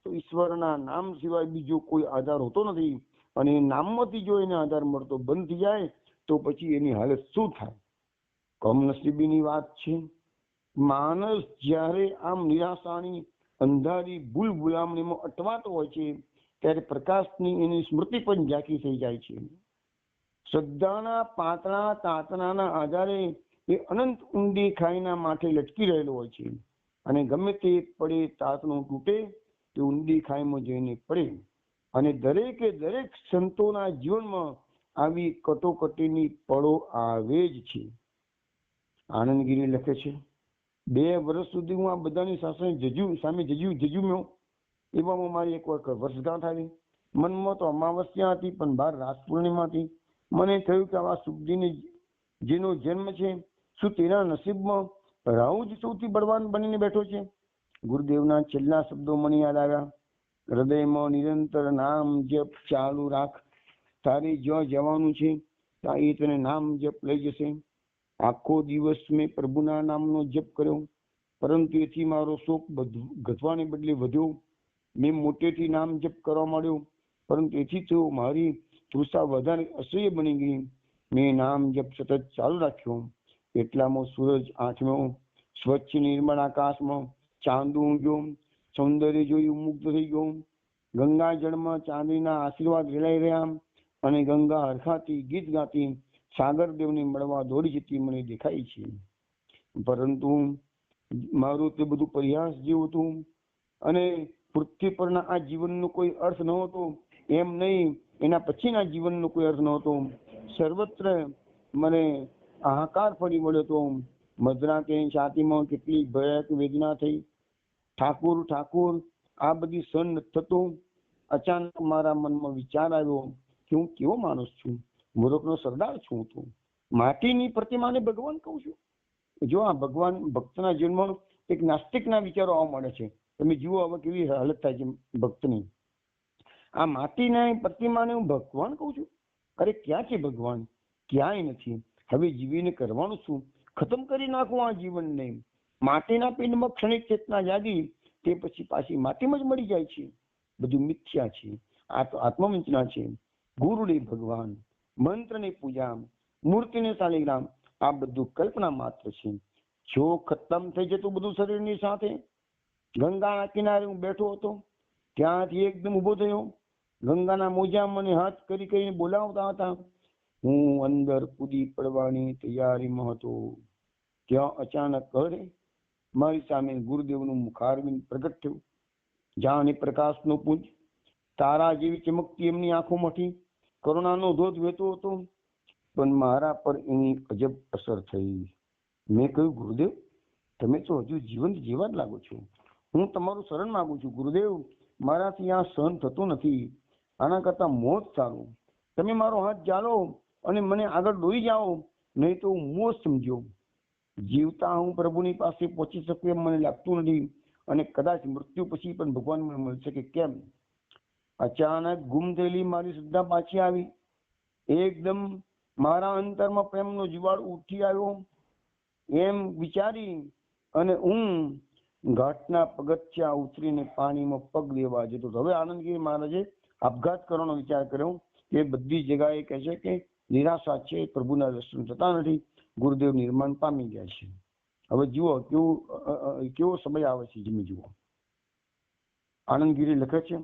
તો ઈશ્વરના નામ સિવાય બીજો કોઈ આધાર હોતો નથી. અને એ નામમાંથી જો એને આધાર મળતો બંધ થઈ જાય તો પછી એની હાલત શું થાય? કમનસીબીની વાત છે. માણસ જ્યારે આમ નિરાશાની અંધારી ભૂલ ભૂલામણીમાં અટવાતો હોય છે ત્યારે પ્રકાશની એની સ્મૃતિ પણ ઝાંખી થઈ જાય છે. શ્રદ્ધાના પાતળા તાતણાના આધારે એ અનંત ઊંડી ખાઈના માથે લટકી રહેલો હોય છે અને ગમે તે પડે તાતનું તૂટે તે ઊંડી ખાઈમાં જઈને પડે. અને દરેકે દરેક સંતોના જીવનમાં આવી કટોકટીની પળો આવે જ છે. આનંદગીરી લખે છે, 2 વર્ષ સુધી હું આ બધાની સામે જજુમ્યો. એવામાં મારી એક વાર વર્ષગાંઠ આવી. મનમાં તો અમાવસ્યા હતી, પણ બહાર રાસ પૂર્ણિમા હતી. મને થયું કે આવા સુખજીને જેનો જન્મ છે, શું તેના નસીબમાં રાહુ જ સૌથી બળવાન બનીને બેઠો છે? ગુરુદેવના છેલ્લા શબ્દો મને યાદ આવ્યા. હૃદયમાં નિરંતર નામ જપ ચાલુ રાખ. તારે જ્યાં જવાનું છે ત્યાં એ તને નામ જપ લઈ જશે. આખો દિવસ મેં પ્રભુના નામનો જપ કર્યો, પરંતુ એથી મારો શોક ઘટવાને બદલે વધ્યો. મેં મોટેથી નામ જપ કરવા માંડ્યો, પરંતુ એથી તો મારી તૃષા વધારે અસહ્ય બની ગઈ. મેં નામ જપ સતત ચાલુ રાખ્યો. એટલામાં સૂરજ આથમ્યો. સ્વચ્છ નિર્મળ આકાશમાં ચાંદો ઊંઘ્યો. સૌંદર્ય જોઈ મુગ્ધ થઈ ગયો. ગંગા જળમાં ચાંદીના આશીર્વાદ રેલાઈ રહ્યા અને ગંગા હરખાતી ગીત ગાતી સાગરદેવને મળવા દોડી જતી મને દેખાય છે. પરંતુ મારું તે બધું પ્રયાસ જેવું હતું અને પૃથ્વી પરના આ જીવનનો કોઈ અર્થ નહોતો. એમ નહીં, એના પછીના જીવનનો કોઈ અર્થ નહોતો. સર્વત્ર મને હાહાકાર ફરી વળ્યો હતો. મધરાતે છાતીમાં કેટલી ભયાનક વેદના થઈ. ઠાકુર ઠાકુર આ બધી સહન નથી થતું. અચાનક મારા મનમાં વિચાર આવ્યો કે હું કેવો માણસ છું, મૂર્ખનો સરદાર છું. તો માટીની પ્રતિમાને ભગવાન કહું છું. જો આ ભગવાન ભક્તના જીવનમાં એક નાસ્તિકના વિચારો આવવા મળે છે. તમે જુઓ હવે કેવી હાલત થાય છે ભક્તની. આ માટીના પ્રતિમાને હું ભગવાન કહું છું? અરે ક્યાં છે ભગવાન? ક્યાંય નથી. હવે જીવીને કરવાનું શું? ખતમ કરી નાખું આ જીવનને. માટીના પિંડમાં ક્ષણિક ચેતના જાગી, તે પછી પાછી માટીમાં જ મળી જાય છે. બધું મિથ્યા છે. આ તો આત્મવંચના છે. ગુરુદેવ ભગવાન, મંત્રની પૂજા, મૂર્તિને શાલિગ્રામ, આ બધું કલ્પના માત્ર છે. જો ખતમ થઈ જતું બધું શરીરની સાથે. ગંગાના કિનારે હું બેઠો હતો, ત્યાંથી એકદમ ઊભો થયો. ગંગાના મોજા મને હાથ કરી કરીને બોલાવતા હતા. હું અંદર કૂદી પડવાની તૈયારીમાં હતો. ત્યાં અચાનક અરે મારી સામે ગુરુદેવનું મુખારવિંદ પ્રગટ થયું. જાણે પ્રકાશનો પુંજ. તારા જેવી ચમકતી એમની આંખોમાંથી કરુણાનો ધોધ વહેતો હતો. પણ મારા પર એની અજબ અસર થઈ. મેં કહ્યું, ગુરુદેવ, તમે તો હજુ જીવંત જેવા જ લાગો છો. હું તમારું શરણ માંગુ છું. ગુરુદેવ, મારાથી આ સહન થતું નથી. આના કરતા મોત સારું. તમે મારો હાથ ઝાલો અને મને આગળ દોરી જાઓ, નહીં તો હું મોત સમજ્યો. જીવતા હું પ્રભુની પાસે પહોંચી શકું એમ મને લાગતું નથી. અને કદાચ મૃત્યુ પછી પણ ભગવાન મને મળશે કે કેમ? અચાનક ગુમ થયેલી મારી શ્રદ્ધા પાછી આવી. એકદમ મારા અંતરમાં પ્રેમનો જ્વાળ ઉઠી આવ્યો. એમ વિચારી અને હું ઘાટના પગથિયા ઉતરીને પાણીમાં પગ દેવા જતો. હવે આનંદગીરી મહારાજે આપઘાત કરવાનો વિચાર કર્યો. એ બધી જગ્યાએ કહે છે કે નિરાશા છે, પ્રભુના દર્શન થતા નથી, ગુરુદેવ નિર્માણ પામી ગયા છે. હવે જુઓ કેવો સમય આવે છે. જમી જુઓ. આનંદગીરી લખે છે,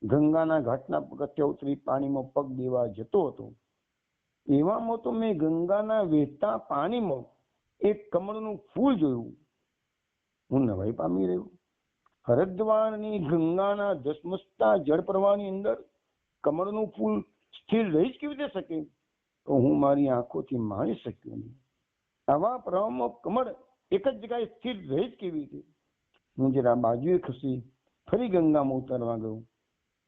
ગંગાના ઘાટના પગથિયા ઉતરી પાણીમાં પગ દેવા જતો હતો. એવામાં તો મેં ગંગાના વહેતા પાણીમાં એક કમળનું ફૂલ જોયું. હું નવાઈ પામી રહ્યો. હરિદ્વારની ગંગાના ધસમસતા જળ પ્રવાહની અંદર કમળનું ફૂલ સ્થિર રહી જ કેવી રીતે શકે? તો હું મારી આંખોથી માણી શક્યો નહીં. આવા પ્રવાહમાં કમળ એક જ જગ્યાએ સ્થિર રહી જ કેવી રીતે? હું જરા બાજુએ ખસી ફરી ગંગામાં ઉતરવા ગયો.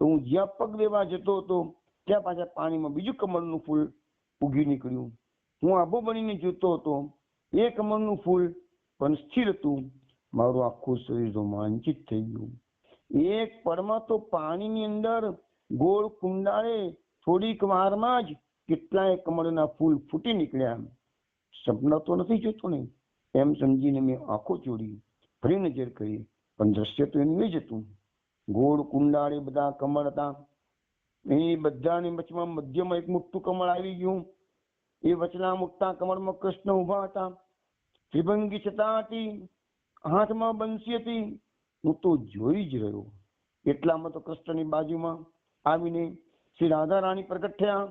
તો હું જ્યાં પગ દેવા જતો હતો ત્યાં પાછા પાણીમાં બીજું કમળનું ફૂલ ઉગી નીકળ્યું. હું આબો બનીને જોતો હતો. એ કમળનું ફૂલ પણ સ્થિર હતું. મારું આખું શરીર રોમાંચિત થઈ ગયું. એક પળમાં તો પાણીની અંદર ગોળ કુંડાળે થોડીક વારમાં જ કેટલાય કમળના ફૂલ ફૂટી નીકળ્યા. સપના તો નથી જોતો ને એમ સમજીને મેં આંખો ચોડી ફરી નજર કરી, પણ દ્રશ્ય તો એનું જ હતું. ગોળ કુંડાળે બધા કમળ હતા. એ બધાની વચમાં મધ્યમાં એક મોટું કમળ આવી ગયું. એ વચના મોટા કમળમાં કૃષ્ણ ઉભા હતા. ત્રિભંગી છતાં હતી, હાથમાં બંસી હતી. હું તો જોઈ જ રહ્યો. એટલામાં તો કૃષ્ણની બાજુમાં આવીને શ્રી રાધા રાણી પ્રગટ થયા.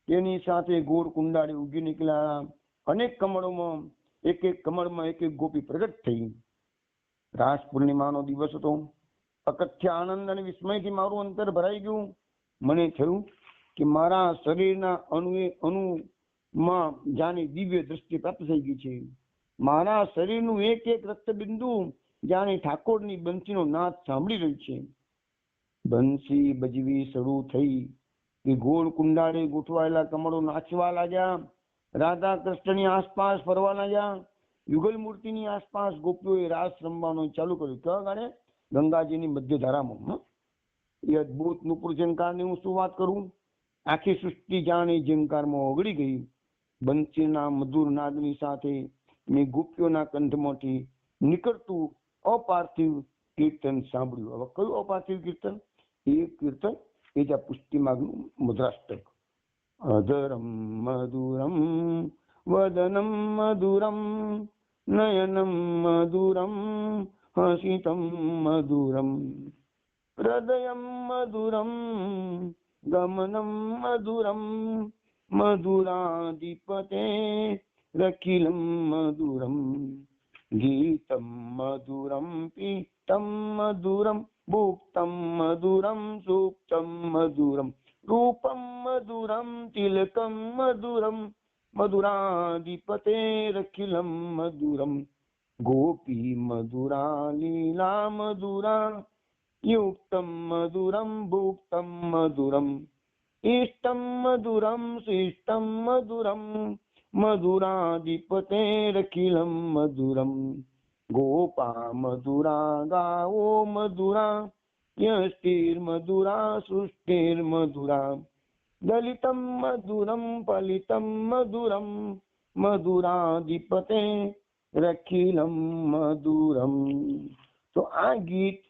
તેની સાથે ગોળ કુંડાળી ઉગી નીકળ્યા. અનેક કમળોમાં એક એક કમળમાં એક એક ગોપી પ્રગટ થઈ. રાસ પૂર્ણિમાનો દિવસ હતો. અકથ્ય આનંદ અને વિસ્મયથી મારું અંતર ભરાઈ ગયું. મને થયું કે મારા શરીરના અણુએ અણુમાં જાણે દિવ્ય દ્રષ્ટિ પ્રાપ્ત થઈ ગઈ છે. મારા શરીરનું એક એક રક્તબિંદુ જાણે ઠાકોરની બંસીનો નાદ સાંભળી રહ્યું છે. બંસી બજવી શરૂ થઈ કે ગોળ કુંડાળે ગોઠવાયેલા કમળો નાચવા લાગ્યા. રાધા કૃષ્ણની આસપાસ ફરવા લાગ્યા. યુગલ મૂર્તિની આસપાસ ગોપીઓએ રાસ રમવાનું ચાલુ કર્યું. કયા ગાડે? ગંગાજીની મધ્ય ધારામાં. એ અદભુત નુપુર ઝંકારની હું શું વાત કરું. આખી સૃષ્ટિ જાણે ઝંકારમાં ઓગળી ગઈ. બંસીના મધુર નાદની સાથે મેં ગોપીઓના કંઠમાંથી નીકળતું અપાર્થિવ કીર્તન સાંભળ્યું. હવે કયું અપાર્થિવ કીર્તન? એ કીર્તન એ જ આ પુષ્ટિમાર્ગનું મધુરાષ્ટક. અધરમ મધુરમ વદનમ મધુરમ નયનમ મધુરમ હસિતમ મધુરમ હૃદયમ મધુરમ ગમનમ મધુરમ મધુરાધિપતે રખિલમ મધુરમ ગીતમ મધુરમ પીતમ મધુરમ ભુક્તમ મધુરમ સુપ્તમ મધુરમ રૂપમ મધુરમ તિલકમ મધુરમ મધુરાધિપતે રખિલમ મધુરમ ગોપી મધુરા લીલા મધુરા યુક્તમ મધુરમ ભુક્તમ મધુરમ ઇષ્ટમ મધુરમ શિષ્ટમ મધુરમ મધુરાધિપતે રખિલમ મધુરમ ગોપા મધુરા ગાઓ મધુરા યષ્ટિર મધુરા સૃષ્ટિર મધુરા દલિતમ મધુરમ ફલિતમ મધુરમ મધુરાધિપતે રખિલમ મધુરમ. તો આ ગીત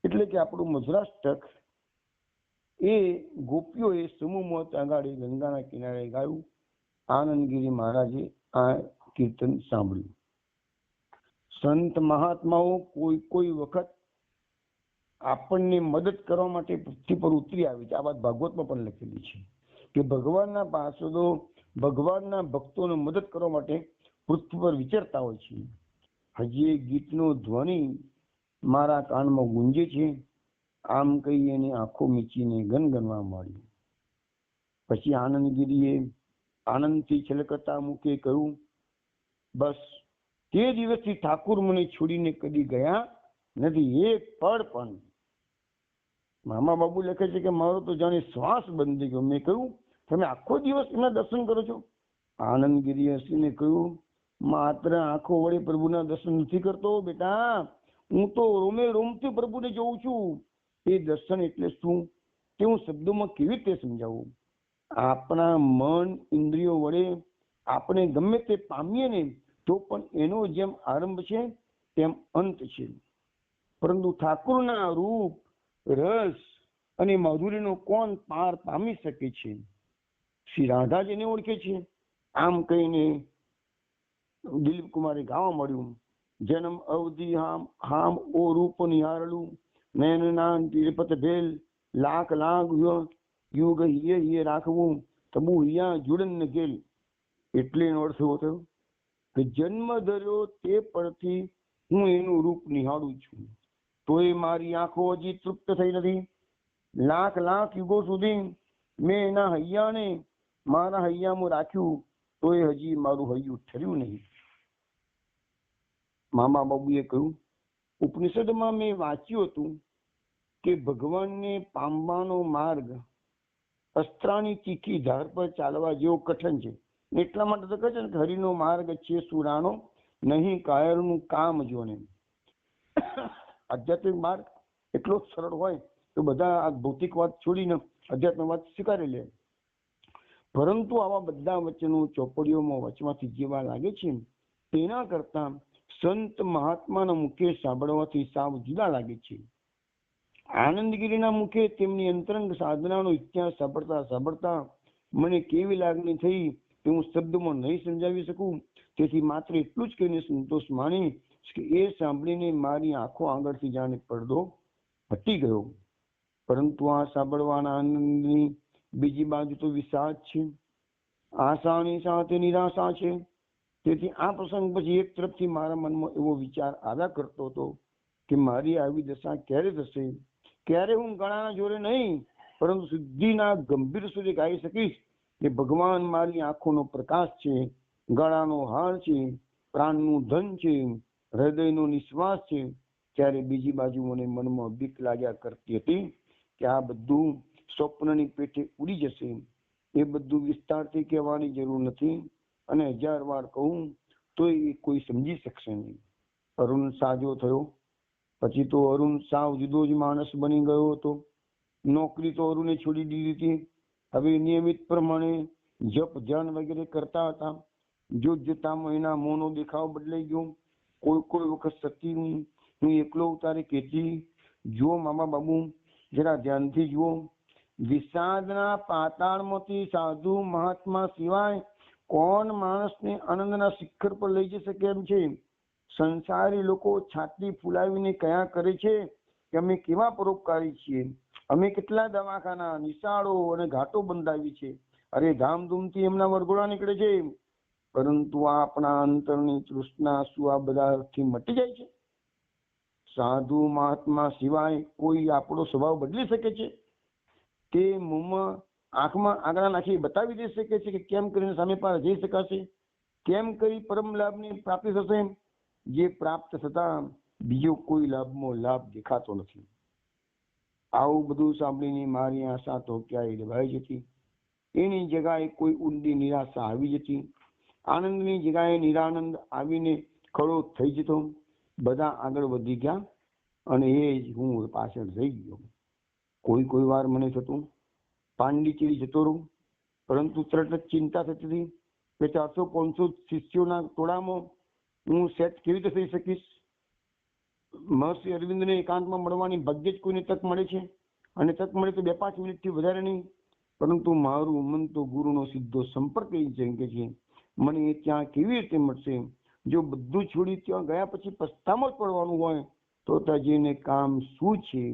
એટલે કે આપણું મધુરાષ્ટક એ ગોપીઓએ સમૂહમાં આગળ ગંગાના કિનારે ગાયું. આનંદગીરી મહારાજે આ કીર્તન સાંભળ્યું. સંત મહાત્માઓ કોઈ વખત આપણને મદદ કરવા માટે પૃથ્વી પર ઉતરી આવી છે. આ વાત ભાગવતમાં પણ લખેલી છે કે ભગવાનના પાર્ષદો ભગવાનના ભક્તોને મદદ કરવા માટે પૃથ્વી પર વિચરતા હોય છે. હજી એ ગીતનો ધ્વનિ મારા કાનમાં ગુંજે છે. આમ કહી એની આંખો મીચીને ગનગનવા માંડ્યું. પછી આનંદગીરીએ આનંદથી છલકતા મુખે કહ્યું, બસ તે દિવસથી ઠાકુર મને છોડીને કદી ગયા નથી, એક પળ પણ. મામા બાબુ લખે છે કે મારો તો જાણે શ્વાસ બંધ થઈ ગયો. મેં કહ્યું, તમે આખો દિવસ એમના દર્શન કરો છો? આનંદગીરી હસીને કહ્યું, માત્ર આંખો વડે પ્રભુના દર્શન નથી કરતો બેટા, હું તો રોમે રોમથી પ્રભુને જોઉં છું. એ દર્શન એટલે શું તે હું શબ્દોમાં કેવી રીતે સમજાવું? આપણા મન ઇન્દ્રિયો વડે આપણે ગમે તે પામીએ ને તો પણ એનો જેમ આરંભ છે તેમ અંત છે. પરંતુ ઠાકુરના રૂપ, રસ અને માધુર્યનો કોણ પાર પામી શકે છે? શ્રી રાધા જેને ઓળખે છે. આમ કહીને દિલીપ કુમારે ગાવા મળ્યું, જન્મ અવધિ હામ ઓ રૂપ નિહારલું, નયન નાન તિરપત ભેલ, લાખ લાખ યુગ હિયે રાખવું, તબુ હિયા જુડન ગેલ. એટલે એનો અર્થ એવો થયો કે જન્મ ધર્યો તે પરથી હું એનું રૂપ નિહાળું છું, તોય મારી આંખો હજી તૃપ્ત થઈ નથી. લાખ લાખ યુગો સુધી મેં એના હૈયાને મારા હૈયામાં રાખ્યું, તોય હજી મારું હૈયું ઠર્યું નહીં. મામા બાબુએ કહ્યું, ઉપનિષદમાં મેં વાંચ્યું હતું કે ભગવાનને પામવાનો માર્ગ અસ્ત્રાની તીખી ધાર પર ચાલવા જેવો કઠણ છે. એટલા માટે તો કહે છે ને કે હરિનો માર્ગ છે સુરાનો, નહીં કાયરનું કામ જોને. આધ્યાત્મિક માર્ગ એટલો જ સરળ હોય તો બધા આ ભૌતિક વાત છોડીને અધ્યાત્મ વાત સ્વીકારી લે. પરંતુ આવા બધા વચનો ચોપડીઓમાં વચમાંથી જેવા લાગે છે તેના કરતા સંત મહાત્માના મુખે સાંભળવાથી સાવ જુદા લાગે છે. આનંદગીરીના મુખે તેમની અંતરંગ સાધનાનો ઇતિહાસ સાંભળતા સાંભળતા મને કેવી લાગણી થઈ કે હું શબ્દમાં નહીં સમજાવી શકું. તેથી માત્ર એટલું જ કહીને સંતોષ માની કે એ સાંભળીને મારી આંખો આગળથી જાણે પડદો હટી ગયો. પરંતુ આ સાંભળવાના આનંદની બીજી બાજુ તો વિષાદ છે. આશાની સાથે નિરાશા છે. તેથી આ પ્રસંગ પછી એક તરફથી મારા મનમાં એવો વિચાર આવ્યા કરતો હતો કે મારી આવી દશા ક્યારે થશે, ક્યારે હું ગળાના જોરે નહીં પરંતુ સિદ્ધિના ગંભીર સુધી ગાઈ શકીશ કે ભગવાન મારી આંખોનો પ્રકાશ છે, ગળાનો હાર છે, પ્રાણનું ધન છે, હૃદયનો નિશ્વાસ છે. ત્યારે બીજી બાજુ મને મનમાં બીક લાગ્યા કરતી હતી કે આ બધું સ્વપ્નની પેઠે ઉડી જશે. એ બધું વિસ્તારથી કહેવાની જરૂર નથી અને 1000 વાર કહું તો એ કોઈ સમજી શકશે નહીં. અરુણ સાજો થયો પછી તો અરુણ સાવ જુદો જ માણસ બની ગયો હતો. નોકરી તો અરુણે છોડી દીધી હતી. હવે નિયમિત પ્રમાણે જપ ધ્યાન વગેરે કરતા હતા. જોતજોતા મહિના મોંનો દેખાવ બદલાઈ ગયો. કોઈ વખત સતી હું એકલો ઉતારે કહેતી, જુઓ મામા બાબુ, જરા ધ્યાનથી જુઓ, વિષાદના પાતાળમાંથી સાધુ મહાત્મા સિવાય કોણ માણસને આનંદના શિખર પર લઈ જઈ શકે એમ છે? સંસારી લોકો છાતી ફૂલાવીને કયા કરે છે કે અમે કેવા પરોપકારી છીએ, અમે કેટલા દવાખાના, નિશાળો અને ઘાટો બંધાવી છે. અરે ધામધૂમથી એમના વરઘોડા નીકળે છે. પરંતુ આપણા અંતરની તૃષ્ણા શું આ બધાથી મટી જાય છે? સાધુ મહાત્મા સિવાય કોઈ આપણો સ્વભાવ બદલી શકે છે? તે મોંમાં આંખમાં આંગળા નાખી બતાવી દઈ શકે છે કે કેમ કરીને સામે પાર જઈ શકાશે, કેમ કરી પરમ લાભની પ્રાપ્તિ થશે? જે પ્રાપ્ત થતા બીજો કોઈ લાભમાં લાભ દેખાતો નથી. આવું બધું સાંભળીને મારી આશા તો ક્યાંય દબાઈ જતી. એની જગાએ કોઈ ઊંડી નિરાશા આવી જતી. આનંદની જગાએ નિરાનંદ આવીને ખડો થઈ જતો. બધા આગળ વધી ગયા અને એ જ હું પાછળ રહી ગયો. કોઈ વાર મને થતું પાંડિચેરી જતો રહું, પરંતુ તરત જ ચિંતા થતી હતી કે 400-500 શિષ્યોના ટોળામાં હું સેટ કેવી રીતે થઈ શકીશ? મહર્ષિ અરવિંદને એકાંતમાં મળવાની ભાગ્યે જ કોઈને તક મળે છે, અને તક મળે તો 2-5 મિનિટથી વધારે નહીં. પરંતુ મારું મન તો ગુરુનો સીધો સંપર્ક કે છે. મને એ ત્યાં કેવી રીતે મળશે? જો બધું છોડી ત્યાં ગયા પછી પસ્તામાં જ પડવાનું હોય તો તજીને કામ શું છે?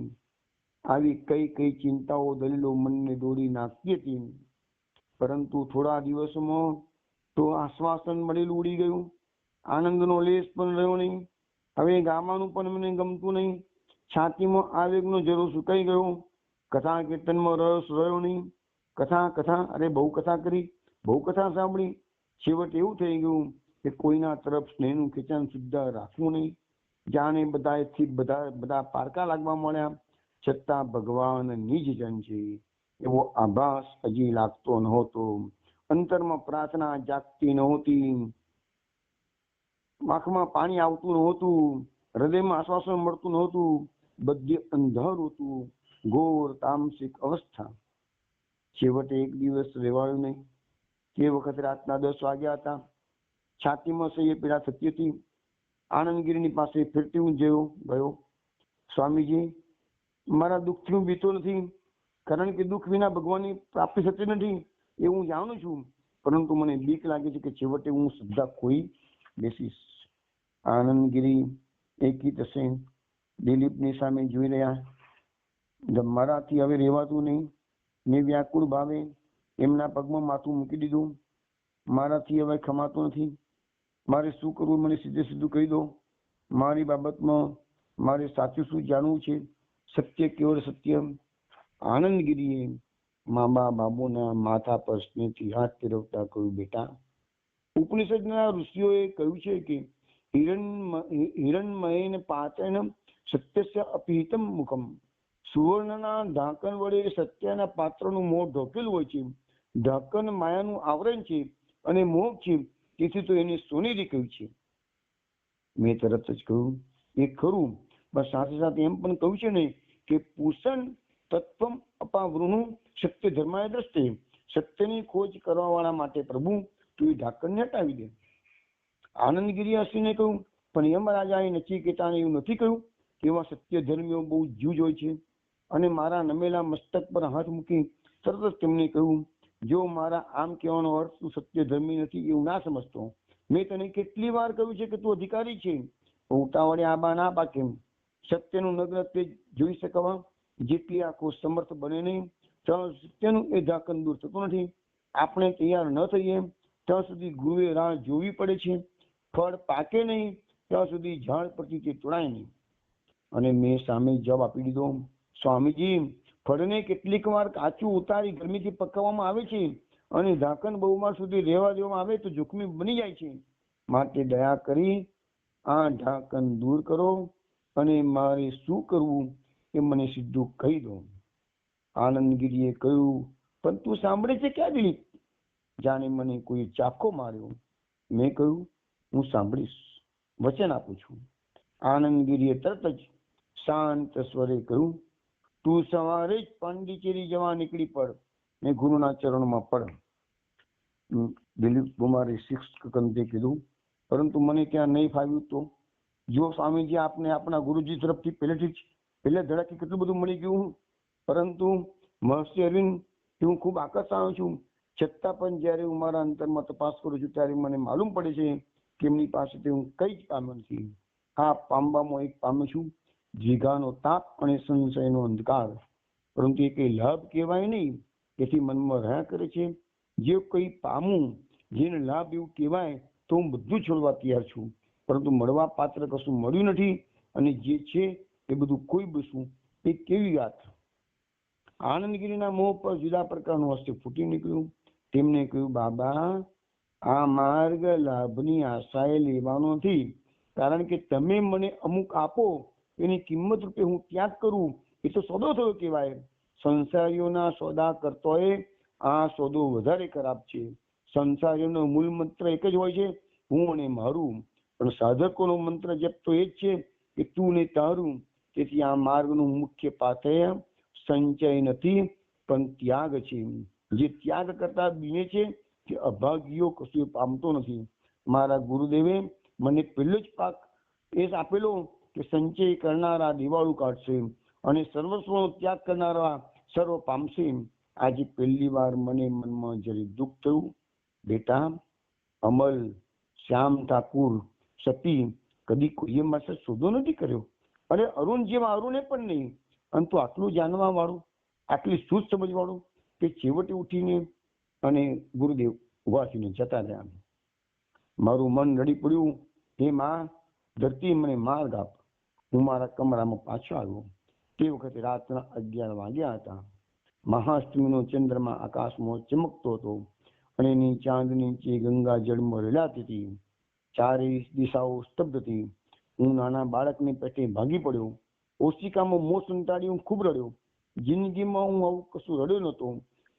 આવી કઈ ચિંતાઓ દલીલો મનને દોડી નાખતી હતી. પરંતુ થોડા દિવસમાં તો આશ્વાસન મળેલું ઉડી ગયું. આનંદનો લેશ પણ રહ્યો નહીં. હવે ગાવાનું પણ મને ગમતું નહીં. છાતીમાં આવેગનો જરો સુકાઈ ગયો. કથા કીર્તનમાં રસ રહ્યો નહીં. કથા અરે બહુ કથા કરી, બહુ કથા સાંભળી. છેવટ એવું થઈ ગયું કે કોઈના તરફ સ્નેહનું ખેંચાણ સુદ્ધા રાખવું નહીં. જાણે બધા પારકા લાગવા મળ્યા, છતાં ભગવાન નિજ જન છે એવો આભાસ હજી લાગતો નહોતો. અંતરમાં પ્રાર્થના જાગતી નહોતી. આંખમાં પાણી આવતું નહોતું. હૃદયમાં આશ્વાસન મળતું નહોતું. બધે અંધારું હતું. ઘોર તામસિક અવસ્થા. છેવટે એક દિવસ રહેવાયું નહીં. તે વખત રાતના 10 વાગ્યા હતા. છાતીમાં સહ્ય પીડા થતી હતી. આનંદગીરીની પાસે ફેરતી હું ગયો. સ્વામીજી, મારા દુઃખથી હું બીતો નથી, કારણ કે દુઃખ વિના ભગવાનની પ્રાપ્તિ થતી નથી એ હું જાણું છું. પરંતુ મને બીક લાગે છે કે છેવટે હું શ્રદ્ધા ખોઈ બેસીશ. આનંદગીરી એકી થશે. દિલીપની સામે જોઈ રહ્યા. મારાથી હવે રહેવાતું નહીં. મેં વ્યાકુળ ભાવે એમના પગમાં માથું મૂકી દીધું. મારાથી હવે ખમાતું નથી. મારે શું કરવું મને સીધું કહી દો. મારી બાબતમાં મારે સાચું શું જાણવું છે? સત્ય કેવળ સત્ય. આનંદગીરીએ મામા બાબુના માથા પર સ્નેહથી હાથ ફેરવતા કહ્યું, બેટા, ઉપનિષદના ઋષિઓએ કહ્યું છે કે હિરણમયેન પાત્રેણ સત્યસ્ય અપિહિતમ મુખમ. સુવર્ણના ઢાંકણ વડે સત્યના પાત્રનું મોં ઢોકેલું હોય છે. ઢાંકણ માયાનું આવરણ છે અને મોહ છે, તેથી તો એને સોનેરી કહ્યું છે. મેં તરત જ કહ્યું, એ ખરું, પણ સાથે સાથે એમ પણ કહ્યું છે ને કે પૂષણ તત્વમ અપાવૃણું સત્ય ધર્માય દ્રષ્ટિ. સત્યની ખોજ કરવા વાળા માટે પ્રભુ તું એ ઢાંકણને હટાવી દે. આનંદગીરી હસીને કહ્યું, પણ યમરાજાએ નચિકેતાને એવું નથી કહ્યું કે એવા સત્ય ધર્મીઓ બહુ જૂજ હોય છે? અને મારા નમેલા મસ્તક પર હાથ મૂકી તરત જ તેમને કહ્યું, જો મારા આમ કહેવાનો અર્થ તું સત્ય ધર્મી નથી એવું ના સમજતો. મેં તને કેટલી વાર કહ્યું છે કે તું અધિકારી છે. ઉતાવળે આબા ના પાકે. સત્યનું નગ્ન તે જોઈ શકવા જેટલી આંખો સમર્થ બને નહીં, સત્યનું એ ઢાંકણ દૂર થતું નથી. આપણે તૈયાર ન થઈએ ત્યાં સુધી ગુરુએ રાહ જોવી પડે છે. ફળ પાકે નહીં ત્યાં સુધી ઝાડ પરથી તે તોડાય નહીં. અને મેં સામે જવાબ આપી દીધો, સ્વામીજી, ફળને કેટલીક વાર કાચું ઉતારી ગરમીથી પકાવવામાં આવે છે અને ઢાંકણ બહુમાર સુધી રહેવા દેવામાં આવે તો જોખમી બની જાય છે. માટે દયા કરી આ ઢાંકણ દૂર કરો અને મારે શું કરવું એ મને સીધું કહી દો. આનંદગીરીએ કહ્યું, પણ તું સાંભળે છે ક્યાં દિલીપ? જાણે મને કોઈ ચાપકો માર્યો. મેં કહ્યું, હું સાંભળીશ, વચન આપું છું. આનંદગીરીએ તરત જ શાંત સ્વરે કહ્યું, તું સવારે જ પાંડિચેરી જવા નીકળી પડ ને ગુરુના ચરણમાં પડ. દિલીપ કુમારે શિક્ષકંતે કીધું, પરંતુ મને ત્યાં નહીં ફાવ્યું તો? જો સ્વામીજી, આપને આપણા ગુરુજી તરફથી પહેલેથી જ પહેલા ધડાકે કેટલું બધું મળી ગયું, પરંતુ મહર્ષિ અરવિંદ હું ખૂબ આકર્ષાયો છું. છતાં પણ જ્યારે હું મારા અંતરમાં તપાસ કરું છું ત્યારે મને માલુમ પડે છે કે એમની પાસેથી હું કઈ જ પામ્યો નથી. હા, પામવામાં એક પામ્યો છું, દ્વિધાનો તાપ અને સંશયનો અંધકાર, પરંતુ એ કઈ લાભ કહેવાય નહીં. તેથી મનમાં રહ્યા કરે છે, જે કઈ પામું, જેને લાભ એવું કહેવાય તો હું બધું છોડવા તૈયાર છું, પરંતુ મળવા પાત્ર કશું મળ્યું નથી, અને જે છે એ બધું કોઈ બસું. એ કેવી વાત! આનંદગીરીના મોહ પર જુદા પ્રકારનું હાસ્ય ફૂટી નીકળ્યું. તેમને કહ્યું, બાબા, આ માર્ગ લાભની આશાએ લેવાનો નથી, કારણ કે તમે મને અમુક આપો એની કિંમત રૂપે હું ત્યાગ કરું એ તો સોદો થયો કહેવાય. સંસારીઓના સોદા કરતોય આ સોદો વધારે ખરાબ છે. સંસારીઓનો મૂળ મંત્ર એક જ હોય છે, હું અને મારું, પણ સાધકોનો મંત્ર જપ તો એ જ છે કે તું ને તારું. તેથી આ માર્ગનું મુખ્ય પાથેય સંચય નથી પણ ત્યાગ છે. જે ત્યાગ કરતા બીને છે તે અભાગ્યો કશું પામતો નથી. મારા ગુરુદેવે મને પહેલો જ પાક એ આપેલો કે સંચય કરનારા દિવાળું કાઢશે અને સર્વસ્વનો ત્યાગ કરનારા સર્વ પામશે. આજે પહેલી વાર મને મનમાં જરી દુઃખ થયું. બેટા, અમલ, શ્યામ ઠાકુર, સતી કદી કોઈએ મારે સોદો નથી કર્યો, અને અરુણ જેવા અરુણે પણ નહીં. પરંતુ આટલું જાણવા વાળું, આટલી સૂઝ સમજ વાળું કે છેવટે ઉઠીને અને ગુરુદેવ ઉભા થઈને જતા રહ્યા. મારું મન રડી પડ્યું, હે માં ધરતી, મને માર્ગ આપ. હું મારા કમરામાં પાછો આવ્યો. તે વખતે રાતના 11 વાગ્યા હતા. મહાષ્ટમીનો ચંદ્રમા આકાશમાં ચમકતો હતો અને એની ચાંદની નીચે ગંગા જળમાં રેલાતી હતી. ચારે દિશાઓ સ્તબ્ધ હતી. હું નાના બાળકની પેટે ભાગી પડ્યો. ઓશિકામાં મોં સંતાડી હું ખૂબ રડ્યો. જિંદગીમાં હું આવું કશું રડ્યો નહોતો.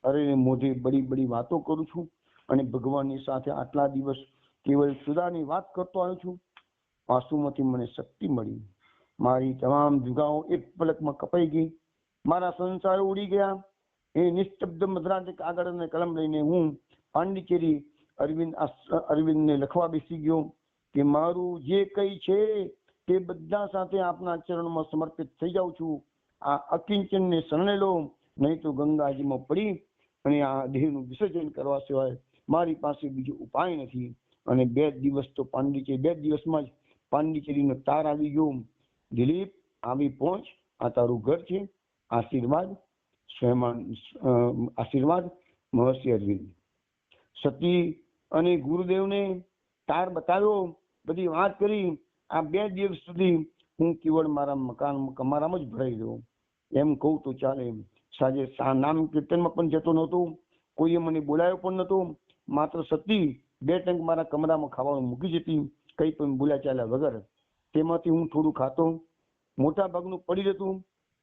અરે મોઢે બડી બડી વાતો કરું છું અને ભગવાનની સાથે આટલા દિવસ કેવલ સુદાની વાત કરતો આવ્યો છું. આંસુમાંથી મને શક્તિ મળી. મારી તમામ જુગાઓ એક પલકમાં કપાઈ ગઈ. મારા સંસારો ઉડી ગયા. એ નિસ્તબ્ધ મધરાતે કાગળ અને કલમ લઈને હું પાંડિચેરી અરવિંદને લખવા બેસી ગયો કે મારું જે કઈ છે તે બધા સાથે આપના ચરણમાં સમર્પિત થઈ જાઉં છું. આ અકિંચનને શરણે લો, નહીં તો ગંગાજીમાં પડી અને આ દેહનું વિસર્જન કરવા સિવાય મારી પાસે બીજો ઉપાય નથી. અને 2 દિવસ તો પાંડિચેરી, 2 દિવસમાં જ પાંડિચેરીનો તાર આવી ગયો. દિલીપ, આવી પહોંચ, આ તારું ઘર છે. આશીર્વાદ, આશીર્વાદ, મહર્ષિ અરવિંદ. સતી અને ગુરુદેવને તાર બતાવ્યો, બધી વાત કરી. આ 2 દિવસ સુધી હું કેવળ મારા કમરામાં જ ભરાઈ રહ્યો. એમ કહું તો ચાલે. સાંજે નામ કીર્તનમાં પણ જતો નહોતો. કોઈએ મને બોલાયો પણ નહોતો. માત્ર સતી 2 ટંક મારા કમરામાં ખાવાનું મૂકી જતી, કઈ પણ બોલ્યા ચાલ્યા વગર. તેમાંથી હું થોડું ખાતો. મોટા ભાગનું પડી જતું.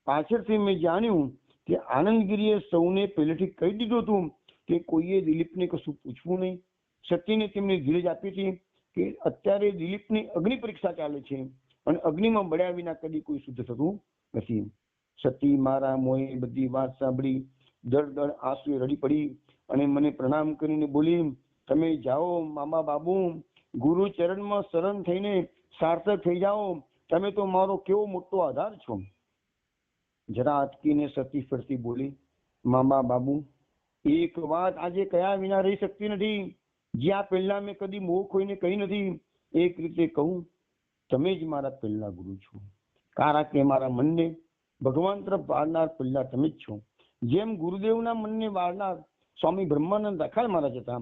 પાછળથી મેં જાણ્યું કે આનંદગીરીએ સૌને પહેલેથી કહી દીધું હતું કે કોઈએ દિલીપને કશું પૂછવું નહીં. સતીને તેમની ધીરજ આપી હતી કે અત્યારે દિલીપની અગ્નિ પરીક્ષા ચાલે છે અને અગ્નિમાં બળ્યા વિના કદી કોઈ શુદ્ધ થતું નથી. સતી મારા મોએ બધી વાત સાંભળી દળ આંસુએ રડી પડી અને મને પ્રણામ કરીને બોલી, તમે જાઓ મામા બાબુ, ગુરુ ચરણમાં શરણ થઈને સાર્થક થઈ જાઓ. તમે તો મારો કેવો મોટો આધાર છો. જરા અટકીને સતી ફરતી બોલી, મામા બાબુ, એક વાત આજે કયા વિના રહી શકતી નથી. જ્યાં પહેલા મેં કદી મોહ ખોઈને કહી નથી. એક રીતે કહું, તમે જ મારા પહેલા ગુરુ છો, કારણ કે મારા મનને ભગવાન તરફ વાળનાર પહેલા તમે જ છો. જેમ ગુરુદેવના મનને વાળનાર સ્વામી બ્રહ્માનંદ અખાલ મહારાજ હતા,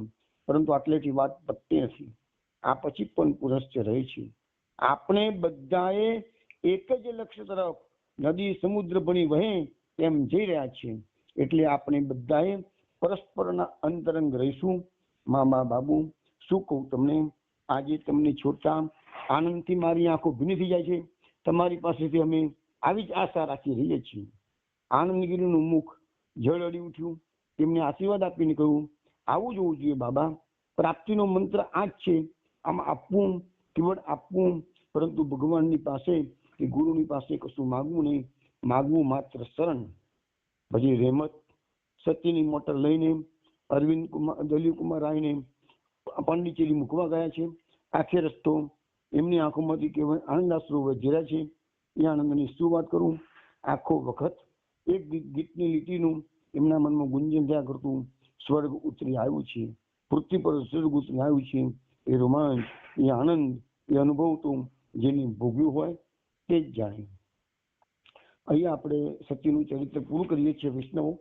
પરંતુ આટલેથી વાત પતતી નથી. આ પછી પણ પુનશ્ચ રહે છે. આપણે બધાએ એક જ લક્ષ્ય તરફ નદી સમુદ્ર બની વહે તેમ જઈ રહ્યા છીએ. એટલે આપણે બધાએ પરસ્પરના અંતરંગ રહીશું. મામા બાબુ, શું કહું તમને, આજે તમને છોડતા આનંદથી મારી આંખો ભીની થઈ જાય છે. તમારી પાસેથી અમે આવી જ આશા રાખી રહીએ છીએ. આનંદગીરીનું મુખ જળ અડી ઉઠ્યું. તેમને આશીર્વાદ આપીને કહ્યું, આવું જ હોવું જોઈએ બાબા. પ્રાપ્તિનો મંત્ર આ જ છે. આમ આપવું, કેવળ આપવું, પરંતુ ભગવાનની પાસે કે ગુરુની પાસે કશું માગવું નહીં. માગવું માત્ર શરણ. પછી રહેમત સત્યની મોટર લઈને અરવિંદ કુમાર દલીપ કુમાર રાયને પાંડિચેરી મૂકવા ગયા છે. આખે રસ્તો એમની આંખોમાંથી કહેવાય આનંદાશ્રુ વધ્યા છે. એ આનંદની શું વાત કરું. આખો વખત એક ગીતની લીટીનું એમના મનમાં ગુંજન થયા કરતું. સ્વર્ગ ઉતરી આવ્યું છે, પૃથ્વી પર સ્વર્ગ ઉતરી આવ્યું છે. એ રોમાંચ, એ આનંદ, એ અનુભવ તો જેને ભોગ્યું હોય તે જ જાણે. અહીંયા આપણે સત્યનું ચરિત્ર પૂરું કરીએ છીએ વૈષ્ણવો.